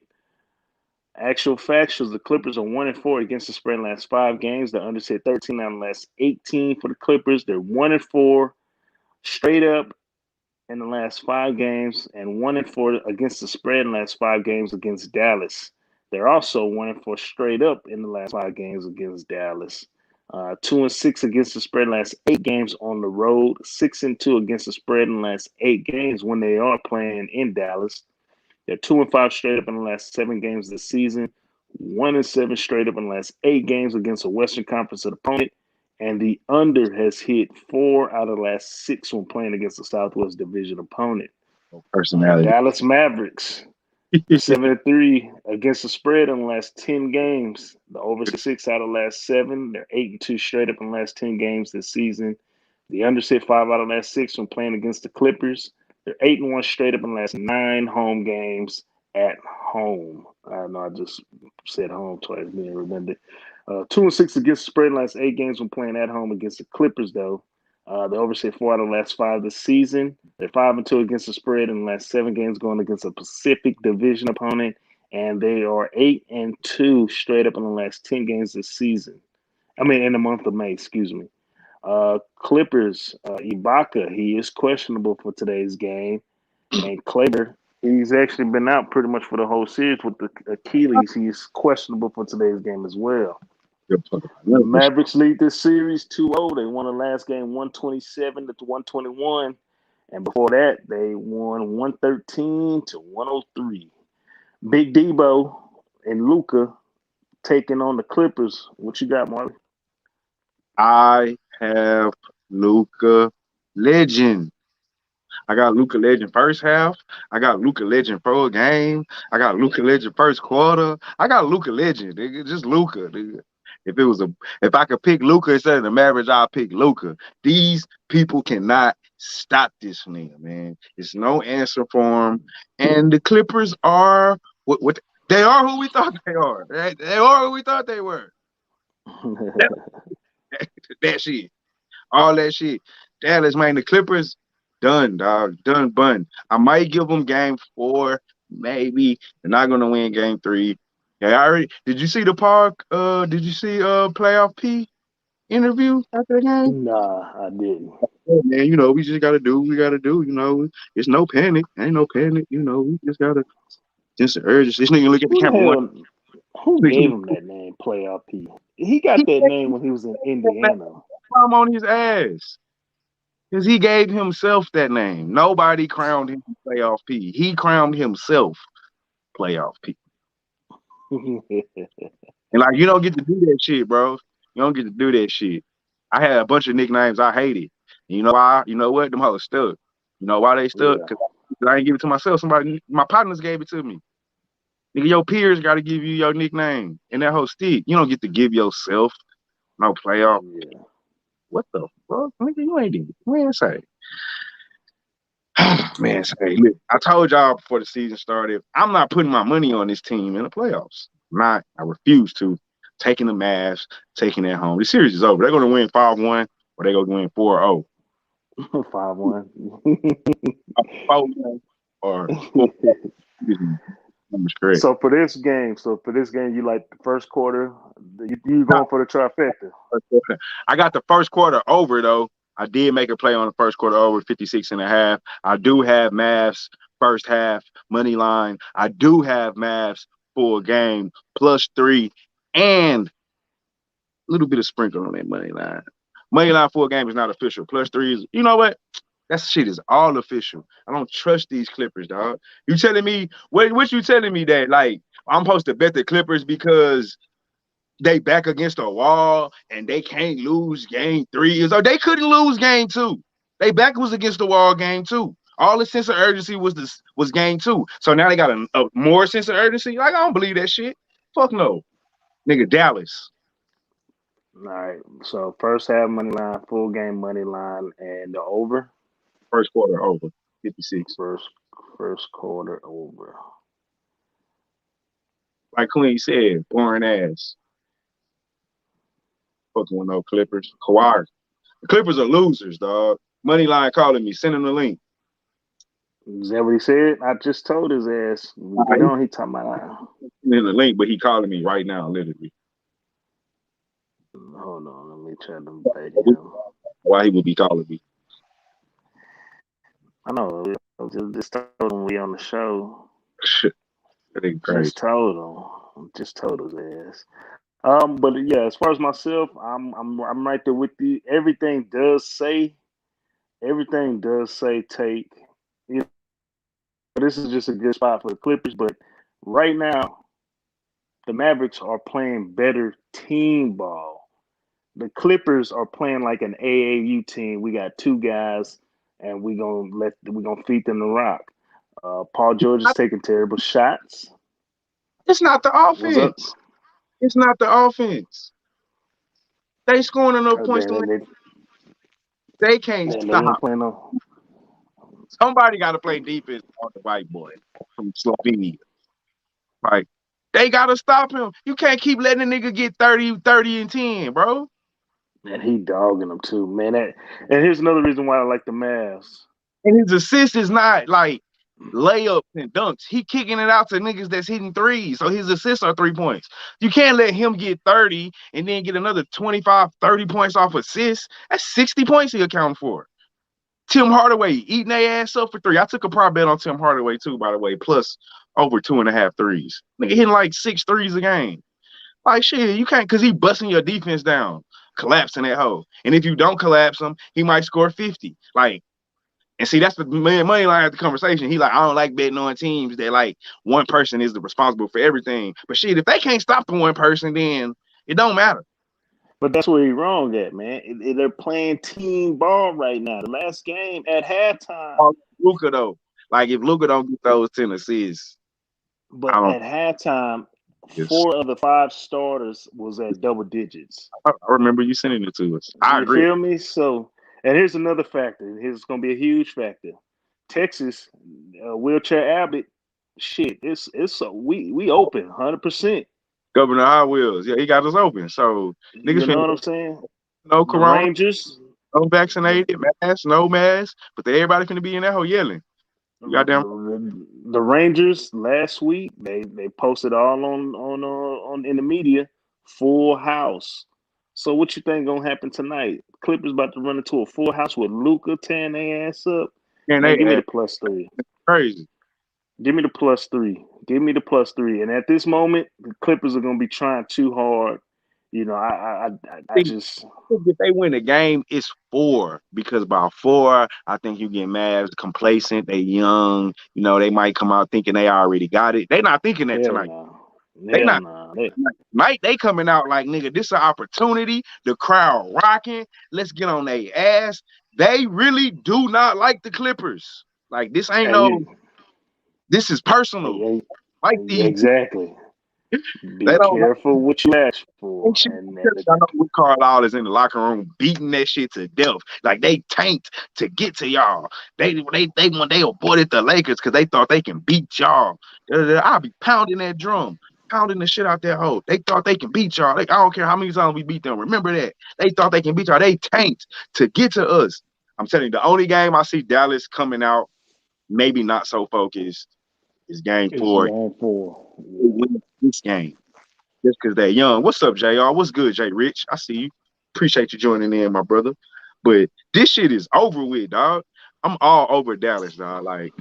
Actual factuals, the Clippers are 1-4 against the spread in the last 5 games. The under said 13 out of the last 18 for the Clippers. They're 1-4 straight up in the last 5 games and 1-4 against the spread in the last 5 games against Dallas. They're also 1-4 straight up in the last 5 games against Dallas. 2-6 against the spread in the last 8 games on the road. 6-2 against the spread in the last 8 games when they are playing in Dallas. They're 2-5 straight up in the last 7 games of the season. 1-7 straight up in the last 8 games against a Western Conference opponent. And the under has hit 4 out of the last 6 when playing against a Southwest Division opponent. Personality. Dallas Mavericks. 7-3 against the spread in the last 10 games. The over 6 out of the last 7. They're 8-2 straight up in the last 10 games this season. The under hit 5 out of the last 6 when playing against the Clippers. They're 8-1 straight up in the last 9 home games at home. I know I just said home twice, being redundant. 2-6 against the spread in the last 8 games when playing at home against the Clippers, though. They overset 4 out of the last 5 this season. They're 5-2 against the spread in the last 7 games going against a Pacific Division opponent, and they are 8-2 straight up in the last 10 games this season. I mean, in the month of May, excuse me. Clippers, Ibaka, he is questionable for today's game, and Kleber, he's actually been out pretty much for the whole series with the Achilles. He's questionable for today's game as well. The Mavericks lead this series 2-0. They won the last game 127-121. And before that, they won 113-103. Big Debo and Luka taking on the Clippers. What you got, Marley? I have Luka Legend. I got Luka Legend first half. I got Luka Legend pro game. I got Luka Legend first quarter. I got Luka Legend, nigga. Just Luka, nigga. If I could pick Luka instead of the Mavericks, I'll pick Luka. These people cannot stop this nigga, man. It's no answer for him. And the Clippers are what they are who we thought they are. They are who we thought they were. That shit. All that shit. Dallas, man, the Clippers, done, dog. Done, bun. I might give them game 4, maybe. They're not gonna win game 3. Yeah, did you see the park? Did you see playoff P interview after the game? Nah, I didn't. Oh, man, we just gotta do what we gotta do, It's no panic. Ain't no panic, we just gotta just urge this nigga look at the camera. Who gave him that name, Playoff P? He got that name when he was in Indiana. I'm on his ass. Because he gave himself that name. Nobody crowned him Playoff P. He crowned himself Playoff P. And you don't get to do that shit, bro. You don't get to do that shit. I had a bunch of nicknames I hated. And you know why? You know what? Them hoes stuck. You know why they stuck? Because I didn't give it to myself. My partners gave it to me. Nigga, your peers got to give you your nickname. And that whole stick. You don't get to give yourself no playoff. Yeah. What the fuck? Nigga, you ain't even. Man, say. Man, say, look, I told y'all before the season started, I'm not putting my money on this team in the playoffs. I refuse to. Taking the Mavs, taking it home. The series is over. They're going to win 5-1 or they're going to win 4-0. 5-1. 4-1 or 4. Correct. So for this game, you like the first quarter. You going for the trifecta? I got the first quarter over though. I did make a play on the first quarter over 56.5. I do have Mavs first half money line. I do have Mavs full game +3 and a little bit of sprinkle on that money line. Money line full game is not official. +3 is, you know what? That shit is all official. I don't trust these Clippers, dog. You telling me what you telling me that like I'm supposed to bet the Clippers because they back against a wall and they can't lose game 3? So they couldn't lose game 2. They back was against the wall game 2. All the sense of urgency was game 2. So now they got a more sense of urgency. Like I don't believe that shit. Fuck no, nigga. Dallas. All right. So first half money line, full game money line, and the over. First quarter over 56. First quarter over. Like Queen said, boring ass. Fucking with no Clippers. Kawhi. The Clippers are losers, dog. Money line calling me. Send him the link. Is that what he said? I just told his ass. Get on. He talking about Send him the link, but he calling me right now, literally. Hold on. Let me try to bait him. Why he would be calling me? I know. Just told him we on the show. That ain't crazy. Just told him. Just told his ass. But yeah, as far as myself, I'm right there with you. Everything does say take. You know, this is just a good spot for the Clippers, but right now the Mavericks are playing better team ball. The Clippers are playing like an AAU team. We got two guys, and we gonna feed them the rock. Paul George is taking terrible shots. It's not the What's up? offense. It's not the offense. They scoring enough Uh, points to They, win. they, They can't they stop. ain't playing no. Somebody got to play defense on the white boy from Slovenia. Like, they got to stop him. You can't keep letting a nigga get 30 and 10, bro. And he dogging them too, man. And here's another reason why I like the Mavs. And his assist is not like layups and dunks. He kicking it out to niggas that's hitting threes. So his assists are 3 points. You can't let him get 30 and then get another 25, 30 points off assists. That's 60 points he accounted for. Tim Hardaway eating their ass up for three. I took a prop bet on Tim Hardaway too, by the way, plus over 2.5 threes. Nigga hitting like 6 threes a game. Like shit, you can't because he busting your defense down, collapsing that hole. And if you don't collapse him, he might score 50. Like, and see, that's the money line of the conversation. He like, I don't like betting on teams that like one person is the responsible for everything. But shit, if they can't stop the one person, then it don't matter. But that's where he's wrong at, man. They're playing team ball right now. The last game at halftime. Luka though, like if Luka don't get those 10 assists, But at halftime, 4 of the 5 starters was at double digits. I remember you sending it to us. I agree. You feel me? So, and here's another factor. Here's going to be a huge factor. Texas, wheelchair Abbott, shit, we open 100%. Governor High Wheels, yeah, he got us open. So niggas, you know what I'm saying? No corona, Rangers, no vaccinated, mask, no mask, but everybody finna be in that hole yelling. The Rangers last week they posted all on in the media, full house. So what you think gonna happen tonight? Clippers about to run into a full house with Luka tearing their ass up. And Man, give me the +3. Crazy. Give me the +3. Give me the +3. And at this moment, the Clippers are gonna be trying too hard. You know, I just if they win the game, it's 4 because by 4, I think you get Mavs complacent. They young, you know, they might come out thinking they already got it. They not thinking that tonight. They not. Tonight they coming out like nigga, this is an opportunity. The crowd rocking. Let's get on their ass. They really do not like the Clippers. Like this ain't this is personal. Like exactly. Be careful what you ask for. I know we Carlisle is in the locker room beating that shit to death. Like they tanked to get to y'all. They avoided the Lakers because they thought they can beat y'all. I'll be pounding that drum, pounding the shit out that hole. They thought they can beat y'all. Like I don't care how many times we beat them. Remember that. They thought they can beat y'all. They tanked to get to us. I'm telling you, the only game I see Dallas coming out, maybe not so focused, is game 4. Win this game. Just because they're young. What's up, JR? What's good, Jay Rich? I see you. Appreciate you joining in, my brother. But this shit is over with, dog. I'm all over Dallas, dog. Like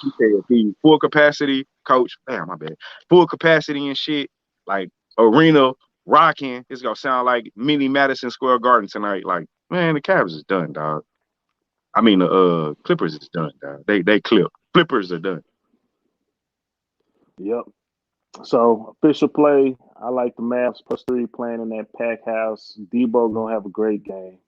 you said, the full capacity, coach. Damn, my bad. Full capacity and shit. Like arena rocking. It's gonna sound like mini Madison Square Garden tonight. Like, man, the Cavs is done, dog. I mean, the Clippers is done, dog. They clip. Clippers are done. Yep. So official play, I like the Mavs +3 playing in that pack house. Debo gonna have a great game.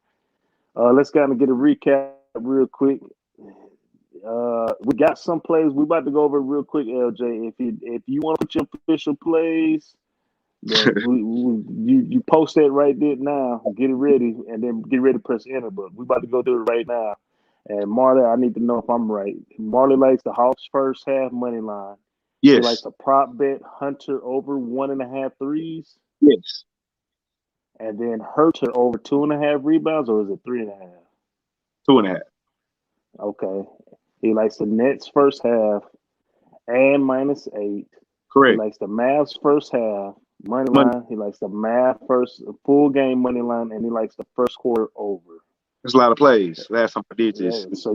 Let's kind of get a recap real quick. We got some plays. We about to go over real quick, LJ. If you want to put your official plays, then you post that right there now. Get it ready, and then get ready to press enter. But we about to go through it right now. And Marley, I need to know if I'm right. Marley likes the Hawks first half money line. Yes. He likes a prop bet Hunter over 1.5 threes. Yes. And then Hunter over 2.5 rebounds, or is it 3.5? 2.5. Okay. He likes the Nets first half and -8. Correct. He likes the Mavs first half money line. He likes the Mavs first full game money line, and he likes the first quarter over. There's a lot of plays. Last time I did this. Yeah, so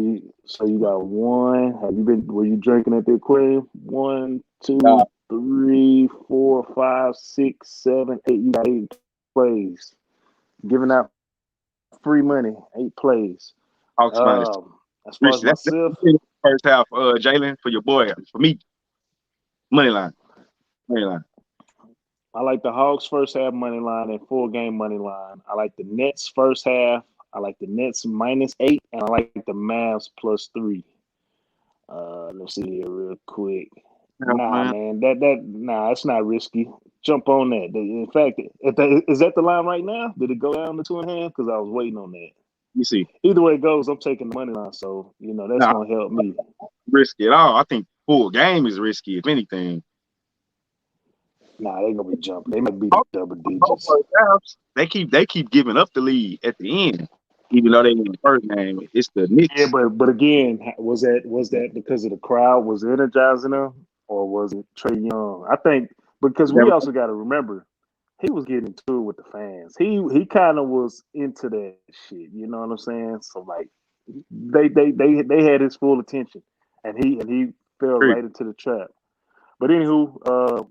you got one. Were you drinking at the aquarium? 1, 2, 3, 4, 5, 6, 7, 8. You got 8 plays. Giving out free money, 8 plays. Hawks minus. As far as That's myself, first half, Jalen, for your boy. For me, money line. I like the Hawks first half money line and full game money line. I like the Nets first half. I like the Nets -8, and I like the Mavs +3. Let's see here real quick. Nah, man, it's not risky. Jump on that. In fact, is that the line right now? Did it go down to 2.5? Because I was waiting on that. You see, either way it goes, I'm taking the money line, so that's gonna help me. Risky at all? I think full game is risky, if anything. Nah, they gonna be jumping. They might be double digits. They keep giving up the lead at the end, even though they in the first game. It's the Knicks. Yeah, but again, was that because of the crowd was energizing them, or was it Trae Young? I think because we also got to remember he was getting into it with the fans. He kind of was into that shit. You know what I'm saying? So like they had his full attention, and he fell right into the trap. But anywho,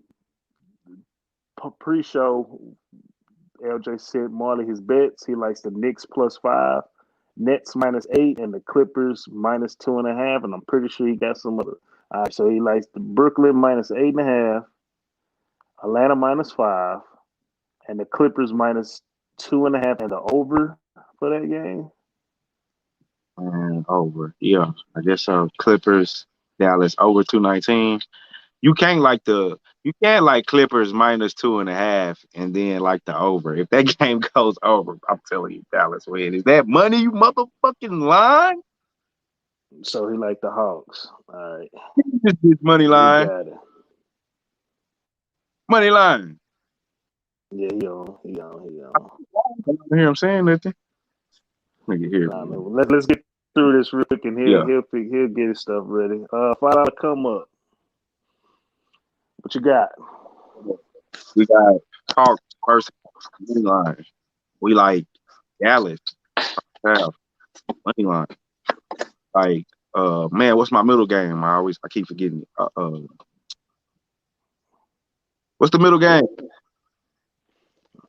pre-show, LJ sent Marley his bets. He likes the Knicks +5, Nets -8, and the Clippers -2.5. And I'm pretty sure he got some other. All right, so he likes the Brooklyn -8.5, Atlanta -5, and the Clippers -2.5, and the over for that game. Over, yeah, I guess so. Clippers, Dallas over 219. You can't like Clippers -2.5 and then like the over. If that game goes over, I'm telling you, Dallas win. Is that money, you motherfucking line? So he like the Hawks. All right. Just money line. Got it. Money line. Yeah, he on. You hear him saying nothing? Nigga here. Let's get through this real quick, and he'll get his stuff ready. $5 come up. What you got? We got Hawks first money line. We like Dallas money line. Like man, what's my middle game? I keep forgetting. What's the middle game?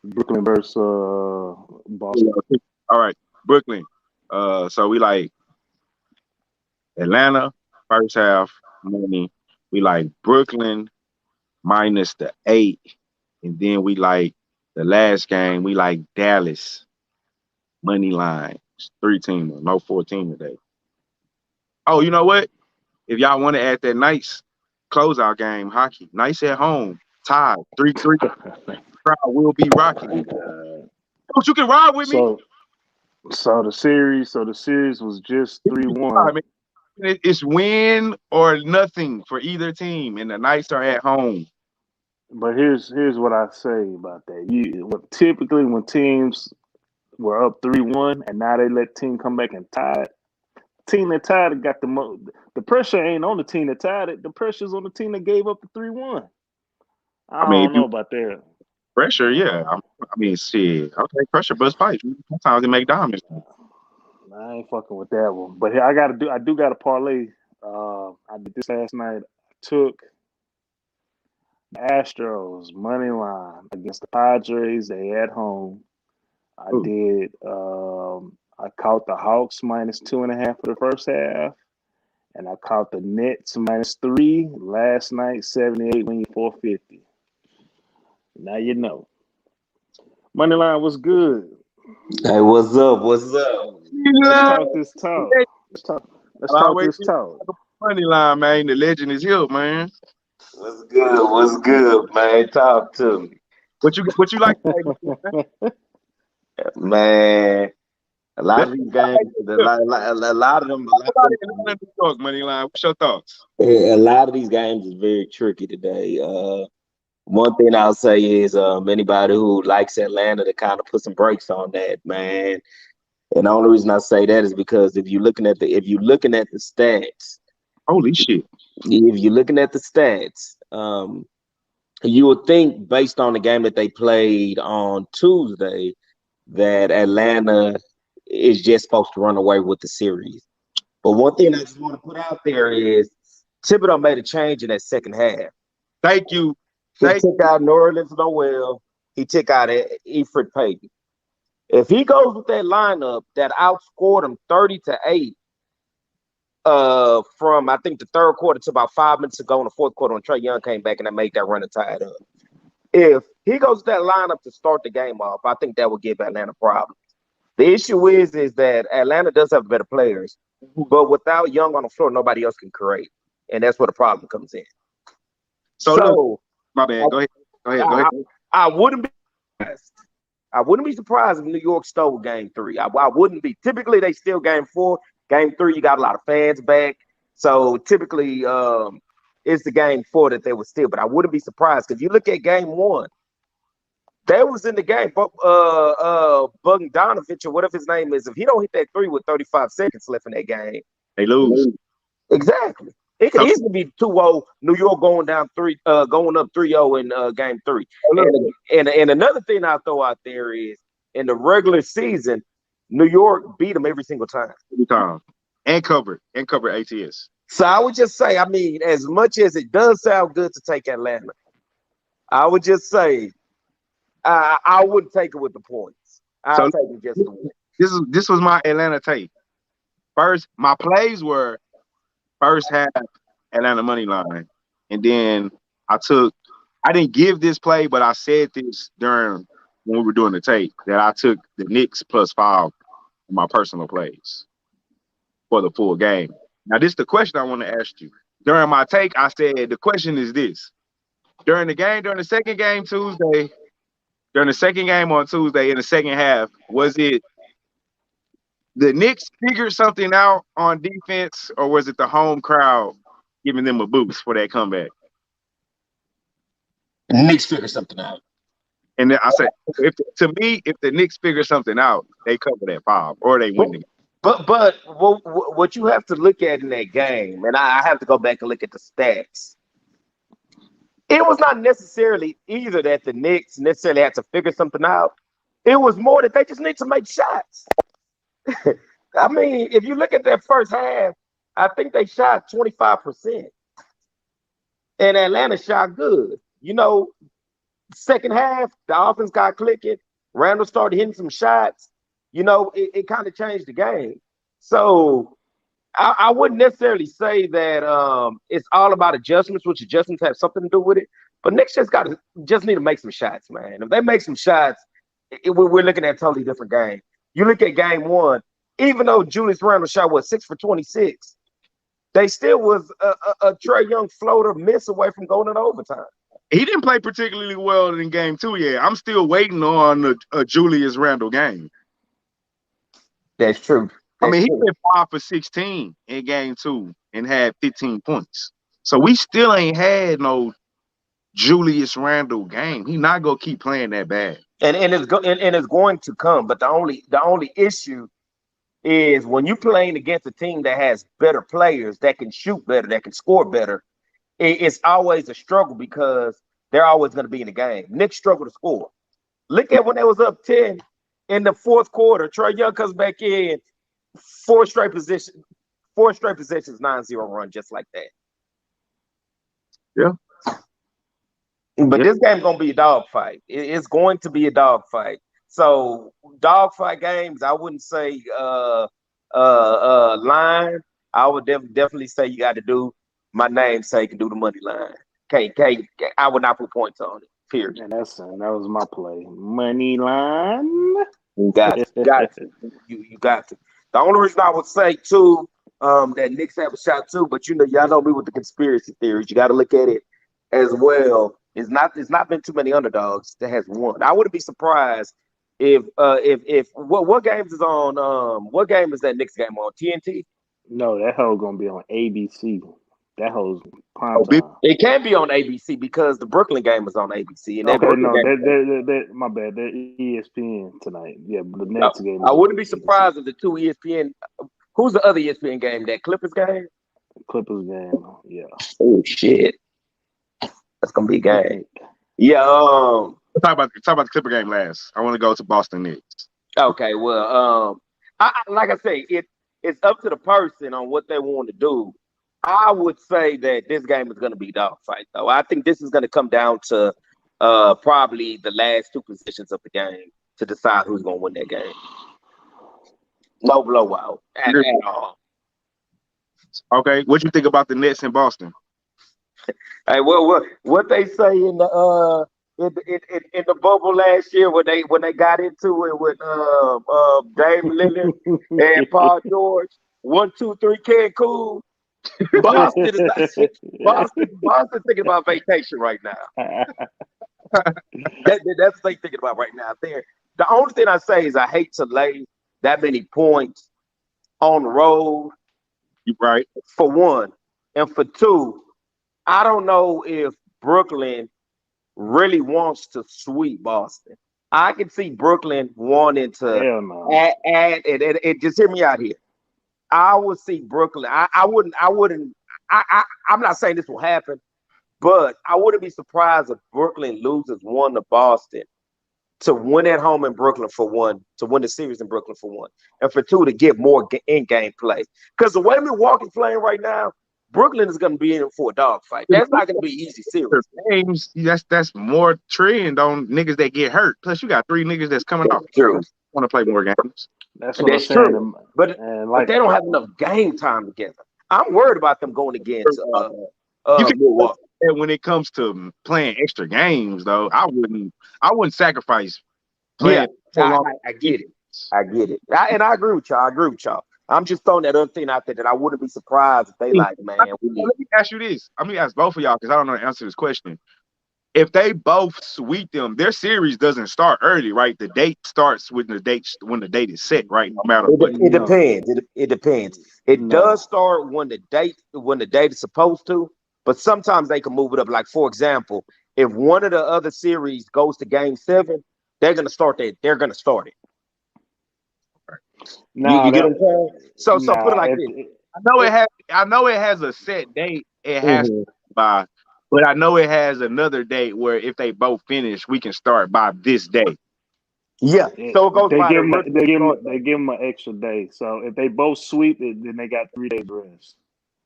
Brooklyn versus Boston. All right, Brooklyn. So we like Atlanta first half money. We like Brooklyn -8, and then we like the last game. We like Dallas money line. It's 3-teamer, no 14 today. Oh, you know what? If y'all want to add that nice closeout game, hockey, nice at home, tied 3-3. Crowd will be rocking. You can ride with me. So the series was just 3-1. It's win or nothing for either team, and the Knights are at home. But here's what I say about that. Typically when teams were up 3-1 and now they let team come back and tie it, team that tied it got the most. The pressure ain't on the team that tied it. The pressure's on the team that gave up the 3-1. I don't know about that. Pressure, yeah. I mean, shit. Okay, pressure bust pipes. Sometimes they make diamonds. I ain't fucking with that one. But I do got a parlay. I did this last night. I took the Astros money line against the Padres. They at home. I did. I caught the Hawks -2.5 for the first half, and I caught the Nets -3 last night. 78 win 450. Now you know. Money line was good. Hey, what's up? Let's talk this talk. Let's talk this talk. Money line, man. The legend is here, man. What's good, man? Talk to me. What you like? Man, a lot of these games, a lot of them. New York money line. What's your thoughts? A lot of these games is very tricky today. One thing I'll say is anybody who likes Atlanta to kind of put some brakes on that, man. And the only reason I say that is because if you're looking at the stats, holy shit. If you're looking at the stats, you would think based on the game that they played on Tuesday that Atlanta is just supposed to run away with the series. But one thing I just want to put out there is Thibodeau made a change in that second half. Thank you. He took out Nerlens Noel. He took out Efrit Payton. If he goes with that lineup that outscored him 30-8 from I think the third quarter to about 5 minutes ago in the fourth quarter when Trae Young came back and I made that run and tied up. If he goes with that lineup to start the game off, I think that will give Atlanta problems. The issue is that Atlanta does have better players, but without Young on the floor, nobody else can create. And that's where the problem comes in. So look, my bad. Go ahead. I wouldn't be surprised if New York stole game 3. I wouldn't be. Typically, they steal game 4. Game 3, you got a lot of fans back. So typically, it's the game 4 that they would steal. But I wouldn't be surprised because you look at game 1, they was in the game. Bogdanovich or whatever his name is, if he don't hit that 3 with 35 seconds left in that game, they lose. Exactly. It could easily be 2-0, New York going up 3-0 in game 3. And another thing I'll throw out there is in the regular season, New York beat them every single time. Every time. And covered ATS. So I would just say, I mean, as much as it does sound good to take Atlanta, I would just say I wouldn't take it with the points. I'll take it just to win. This was my Atlanta take. First, my plays were first half Atlanta money line. And then I didn't give this play, but I said this during when we were doing the tape that I took the Knicks +5 in my personal plays for the full game. Now, this is the question I want to ask you. During my take, I said the question is this. During the second game on Tuesday in the second half, was it the Knicks figured something out on defense, or was it the home crowd giving them a boost for that comeback? The Knicks figured something out. And then I said, if the Knicks figure something out, they cover that 5 or they win the game. But what you have to look at in that game, and I have to go back and look at the stats, it was not necessarily either that the Knicks necessarily had to figure something out. It was more that they just need to make shots. I mean, if you look at that first half, I think they shot 25%. And Atlanta shot good. You know, second half, the offense got clicking. Randall started hitting some shots. You know, it kind of changed the game. So I wouldn't necessarily say that it's all about adjustments, which adjustments have something to do with it. But Knicks just need to make some shots, man. If they make some shots, we're looking at a totally different game. You look at game 1, even though Julius Randle shot 6 for 26, they still was a Trae Young floater miss away from going into overtime. He didn't play particularly well in game 2 yet. I'm still waiting on a Julius Randle game. That's true. He went 5 for 16 in game 2 and had 15 points. So we still ain't had no Julius Randle game. He not gonna keep playing that bad. And it's going to come. But the only issue is when you're playing against a team that has better players, that can shoot better, that can score better, it's always a struggle because they're always going to be in the game. Knicks struggle to score. Look at when they was up 10 in the fourth quarter. Trae Young comes back in, four straight possessions, 9-0 run just like that. Yeah. But this game's going to be a dogfight. It's going to be a dogfight. So dogfight games, I wouldn't say line. I would definitely say you got to do my namesake and do the money line. I would not put points on it. Period. And that was my play. Money line. You got to. You got to. The only reason I would say too, that Knicks have a shot too, but y'all know me with the conspiracy theories. You got to look at it as well. It's not been too many underdogs that has won. I wouldn't be surprised if what games is on what game is that Knicks game on? TNT? No, that hoe gonna be on ABC. That hoe's prime time. It can be on ABC because the Brooklyn game is on ABC. And my bad. They're ESPN tonight. Yeah, but the next game. I wouldn't be surprised if the two ESPN. Who's the other ESPN game? That Clippers game? Clippers game. Yeah. Oh shit. That's gonna be a game. Yeah. Talk about the Clipper game last. I want to go to Boston Knicks. Okay. Well, like I say, it's up to the person on what they want to do. I would say that this game is going to be dogfight, though. I think this is going to come down to probably the last two positions of the game to decide who's going to win that game. No blowout at all. Okay, what you think about the Nets in Boston? Hey, what they say in the in the bubble last year when they got into it with Dame Lillard and Paul George, 1, 2, 3 Cancun. Boston is Boston thinking about vacation right now. That's what they thinking about right now. The only thing I say is I hate to lay that many points on the road. You right. For one, and for two, I don't know if Brooklyn really wants to sweep Boston. I can see Brooklyn wanting to add and just hear me out here. I would see Brooklyn. I'm not saying this will happen, but I wouldn't be surprised if Brooklyn loses 1 to Boston to win at home in Brooklyn for 1, to win the series in Brooklyn for 1, and for 2 to get more in-game play. Because the way Milwaukee's playing right now, Brooklyn is going to be in for a dogfight. That's not going to be easy series. Games, that's more trend on niggas that get hurt. Plus, you got 3 niggas that's coming off. True. Want to play more games. That's true. Saying. But they don't have enough game time together. I'm worried about them going against Milwaukee. When it comes to playing extra games, though, I wouldn't sacrifice playing. Yeah, I get it. And I agree with y'all. I'm just throwing that other thing out there that I wouldn't be surprised if they like, man. Let me ask you this. I'm gonna ask both of y'all because I don't know the answer to this question. If they both sweep them, their series doesn't start early, right? The date starts when the date is set, right? No matter what. It depends. It depends. It does start when the date is supposed to, but sometimes they can move it up. Like, for example, if one of the other series goes to game 7, they're gonna start it. You get what I'm saying? So put it like this. I know it has a set date. It has to by, but I know it has another date where if they both finish, we can start by this day. Yeah. So it goes they by. They give them an extra day. So if they both sweep it, then they got 3 days rest.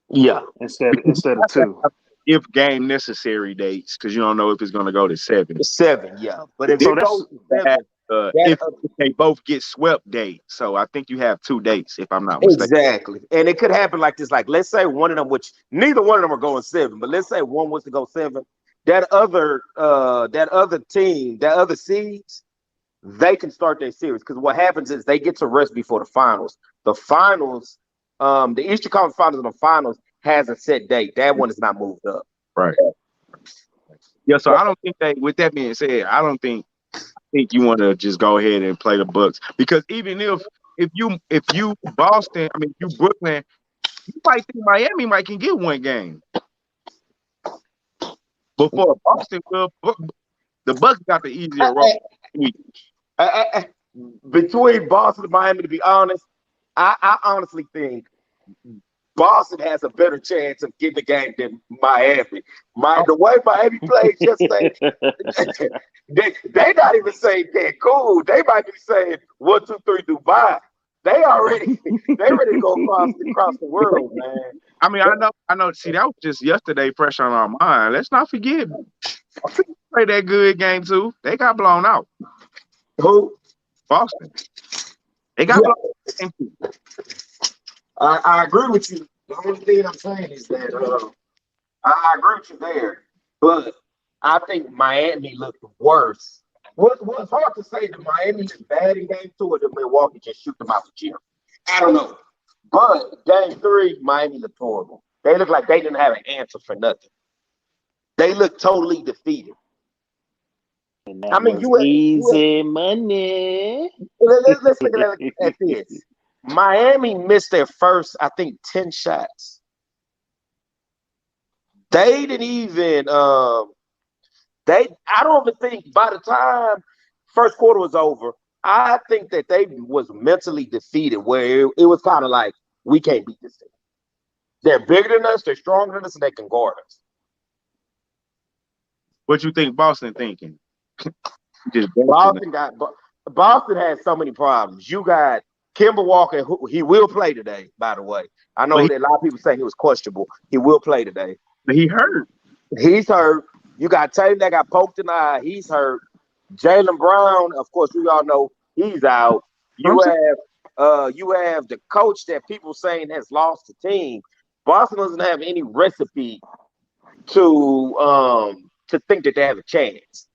Yeah. Instead of 2. If game necessary dates, because you don't know if it's going to go to 7. 7, yeah. But if if they both get swept date, so I think you have 2 dates if I'm not mistaken. Exactly, and it could happen like this. Like, let's say one of them, which neither one of them are going 7, but let's say one was to go 7. That other team, that other seeds, they can start their series because what happens is they get to rest before the finals. The finals, the Eastern Conference Finals and the finals has a set date. That one is not moved up. Right. Yeah. So I don't think with that being said, I think you want to just go ahead and play the Bucks because even if you Boston, I mean you Brooklyn, you might think Miami might can get 1 game before Boston will. The Bucks got the easier role. Between Boston and Miami, to be honest, I honestly think Boston has a better chance of getting the game than Miami. The way Miami played yesterday, they not even saying Cancun. They might be saying 1, 2, 3 Dubai. They ready to go across the world, man. I mean, I know. See, that was just yesterday, fresh on our mind. Let's not forget, play that good game too. They got blown out. Who? Boston. They got blown out. I agree with you. The only thing I'm saying is that I agree with you there, but I think Miami looked worse. What's hard to say that Miami is bad in game 2 or that Milwaukee just shoot them out the gym. I don't know. But game 3, Miami looked horrible. They looked like they didn't have an answer for nothing. They looked totally defeated. I mean, easy money. Let's look at this. Miami missed their first, I think, 10 shots. They didn't even I don't even think by the time first quarter was over, I think that they was mentally defeated where it was kind of like, we can't beat this team. They're bigger than us, they're stronger than us, and they can guard us. What you think Boston thinking? Boston has so many problems. You got Kemba Walker, he will play today, by the way. I know that a lot of people say he was questionable. He will play today. But he hurt. He's hurt. You got Tatum that got poked in the eye. He's hurt. Jaylen Brown, of course, we all know he's out. You have the coach that people saying has lost the team. Boston doesn't have any recipe to think that they have a chance.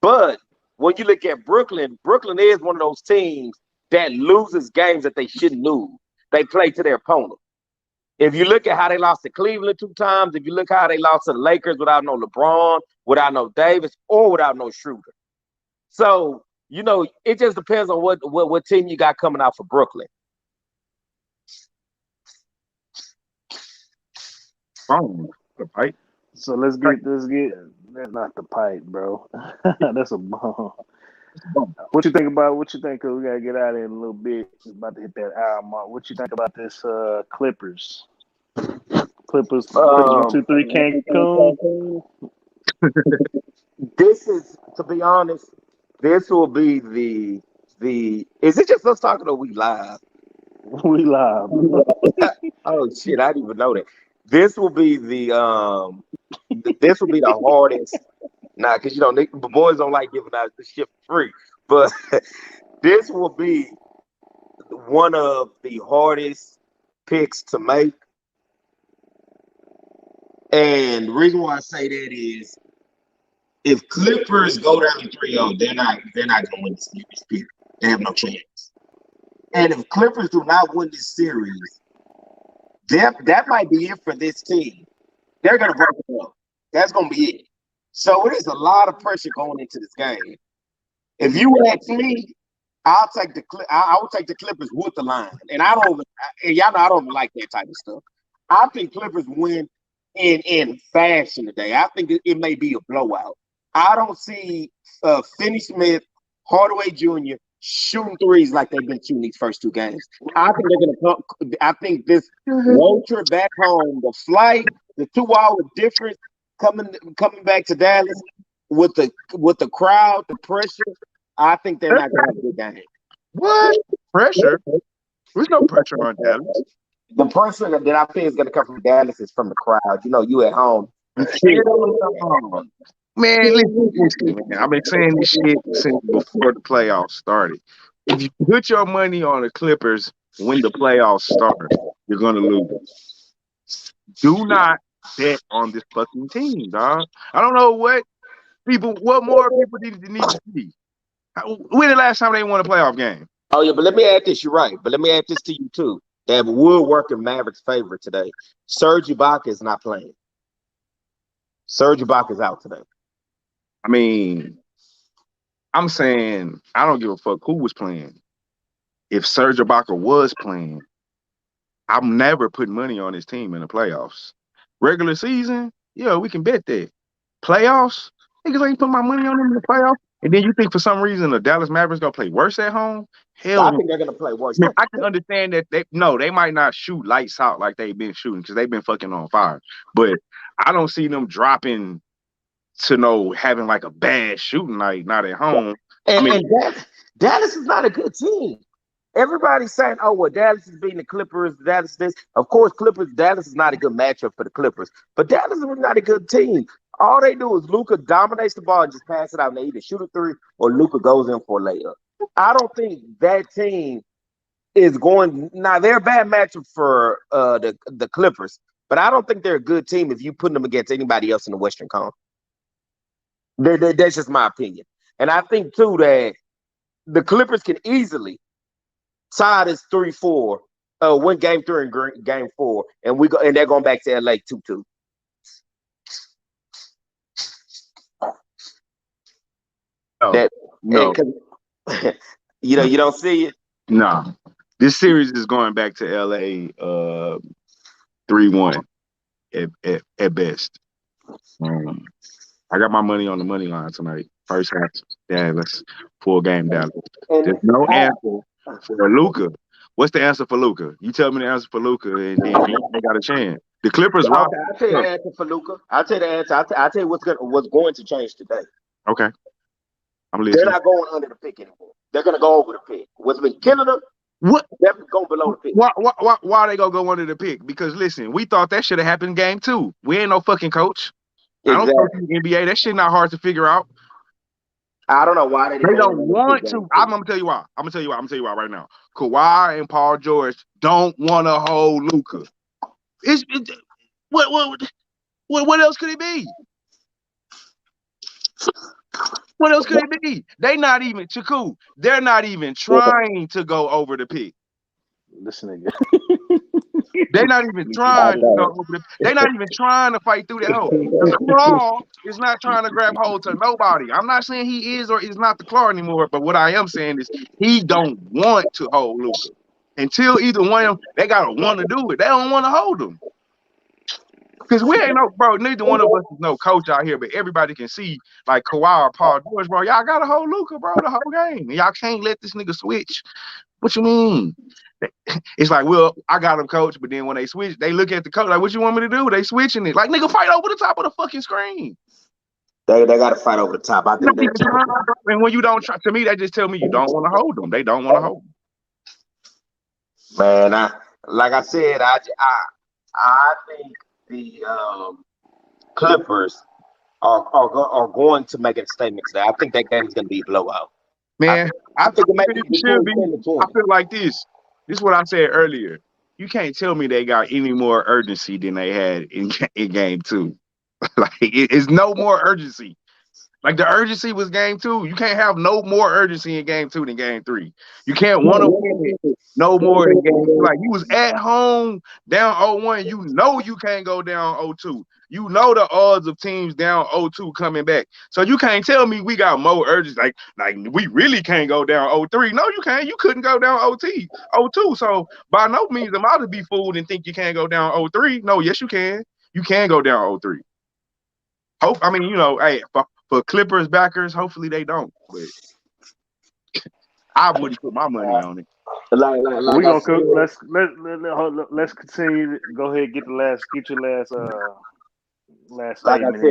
But when you look at Brooklyn, Brooklyn is one of those teams that loses games that they shouldn't lose. They play to their opponent. If you look at how they lost to Cleveland 2 times, if you look how they lost to the Lakers without no LeBron, without no Davis, or without no Schroeder. So, it just depends on what team you got coming out for Brooklyn. The pipe. So let's get that's not the pipe, bro. That's a bomb. What you think about? Cause we gotta get out of here in a little bit. It's about to hit that hour mark. What you think about this Clippers? Clippers 1-2-3 Cancun. This is, to be honest, this will be the. Is it just us talking or we live? We live. Oh shit! I didn't even know that. This will be the hardest. Nah, because the boys don't like giving out the shit free, but this will be one of the hardest picks to make. And the reason why I say that is, if Clippers go down 3-0, they're not gonna win this series. Period. They have no chance. And if Clippers do not win this series, that might be it for this team. They're gonna break it up. That's gonna be it. So it is a lot of pressure going into this game. If you ask me, I would take the Clippers with the line. And y'all know I don't like that type of stuff. I think Clippers win in fashion today. I think it may be a blowout. I don't see Finney Smith, Hardaway Jr. shooting threes like they've been shooting these first 2 games. I think they're gonna come. I think this road trip back home, the flight, the 2-hour difference, coming back to Dallas with the crowd, the pressure, I think they're not gonna have a good game. What? Pressure? There's no pressure on Dallas. The pressure that I think is gonna come from Dallas is from the crowd. You at home. Man, listen, man. I've been saying this shit since before the playoffs started. If you put your money on the Clippers when the playoffs start, you're gonna lose. Do not bet on this fucking team, dog. I don't know what more people need to see. When the last time they won a playoff game? Oh yeah, but let me add this. You're right, but let me add this to you too. They have a woodworking Mavericks favorite today. Serge Ibaka is not playing. Serge Ibaka is out today. I mean, I'm saying I don't give a fuck who was playing. If Serge Ibaka was playing, I'm never putting money on his team in the playoffs. Regular season, yeah, we can bet that. Playoffs, niggas ain't putting my money on them in the playoffs. And then you think for some reason the Dallas Mavericks gonna play worse at home? Hell, I think they're gonna play worse. I can understand that they might not shoot lights out like they've been shooting because they've been fucking on fire. But I don't see them dropping to having like a bad shooting night, not at home. And Dallas is not a good team. Everybody's saying, "Oh, well, Dallas is beating the Clippers. Dallas this." Of course, Dallas is not a good matchup for the Clippers, but Dallas is not a good team. All they do is Luka dominates the ball and just pass it out, and they either shoot a 3 or Luka goes in for a layup. I don't think that team is going. Now they're a bad matchup for the Clippers, but I don't think they're a good team if you put them against anybody else in the Western Conference. That's just my opinion, and I think too that the Clippers can easily tie this 3-4, win game 3 and game 4, and they're going back to LA 2-2. No. You don't see it. No, this series is going back to LA 3-1 at best. I got my money on the money line tonight. First half, Dallas, full game Dallas. There's no answer for Luka. What's the answer for Luka? You tell me the answer for Luka, and then they got a chance. The Clippers. Okay, I'll tell you the answer for Luka. I'll tell you the answer. I'll tell you what's going to change today. Okay, I'm listening. They're not going under the pick anymore. They're going to go over the pick. What's been killing them What? They're going below the pick. Why they gonna go under the pick? Because listen, we thought that should have happened game 2. We ain't no fucking coach. Exactly. I don't coach in the NBA. That shit not hard to figure out. I don't know why they don't want to. I'm gonna tell you why. I'm gonna tell you why right now. Kawhi and Paul George don't want to hold Luka. What else could it be? What else could it be? They not even Shaku. They're not even trying to go over the pick. This nigga. They're not even trying to go over the. They're not even trying to fight through that hole. The claw is not trying to grab hold to nobody. I'm not saying he is or is not the claw anymore, but what I am saying is he don't want to hold Luka. Until either one of them, they gotta want to do it. They don't want to hold him. Because we ain't no, bro, neither one of us is no coach out here, but everybody can see, like Kawhi or Paul George, bro, y'all got to hold Luka, bro, the whole game. Y'all can't let this nigga switch. What you mean? It's like, well, I got him, coach, but then when they switch, they look at the coach like, what you want me to do? They switching it. Like, nigga, fight over the top of the fucking screen. They got to fight over the top. I think that's and when you don't try, to me, they just tell me you don't want to hold them. They don't want to hold them. Man, like I said, I think the Clippers are going to make a statement today. I think that game is going to be a blowout. Man, I think it should be. I feel like this. This is what I said earlier. You can't tell me they got any more urgency than they had in game 2. Like, it's no more urgency. Like, the urgency was game 2. You can't have no more urgency in game 2 than game 3. You can't want to win it no more than game 2. Like, you was at home down 0-1. You know you can't go down 0-2. You know the odds of teams down 0-2 coming back. So you can't tell me we got more urgency. Like we really can't go down 0-3. No, you can't. You couldn't go down 0-2. So by no means am I to be fooled and think you can't go down 0-3. No, yes, you can. You can go down 0-3. I mean, you know, hey, for Clippers backers, hopefully they don't. But I wouldn't put my money on it. We gonna cook. Let's continue. Go ahead, get your last statement.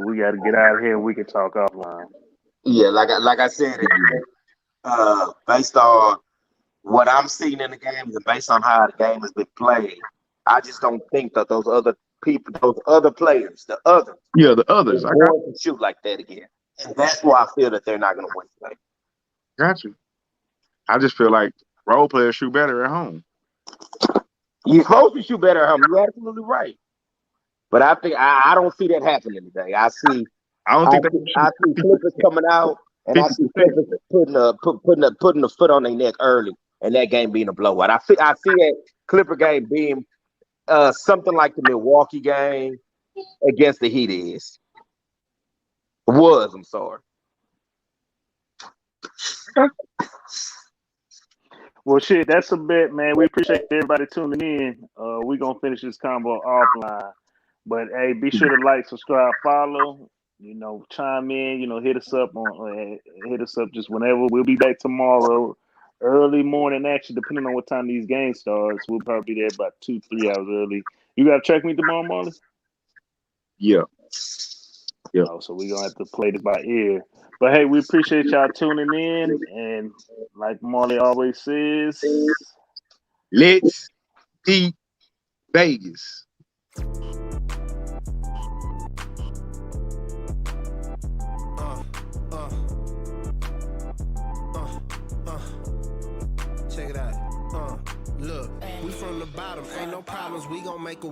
We got to get out of here. We can talk offline. Yeah, like I said, based on what I'm seeing in the game and based on how the game has been played, I just don't think that those other players, the others, are going to shoot like that again. And that's why I feel that they're not going to win today. Got you. I just feel like role players shoot better at home. You're supposed to shoot better at home. You're absolutely right. But I think I don't see that happening today. I see Clippers coming out, and I see Clippers putting a foot on their neck early, and that game being a blowout. I see that Clipper game being something like the Milwaukee game against the Heat is. I'm sorry. Well, shit, that's a bet, man. We appreciate everybody tuning in. We're going to finish this combo offline. But, hey, be sure to like, subscribe, follow. You know, chime in. You know, hit us up just whenever. We'll be back tomorrow. Early morning action, depending on what time these games starts. We'll probably be there about 2-3 hours early. You got to check me tomorrow, Marley? Yeah. Oh, so we're going to have to play this by ear. But, hey, we appreciate y'all tuning in. And like Marley always says, let's eat Vegas. Check it out. Look, we from the bottom. Ain't no problems. We gon' make a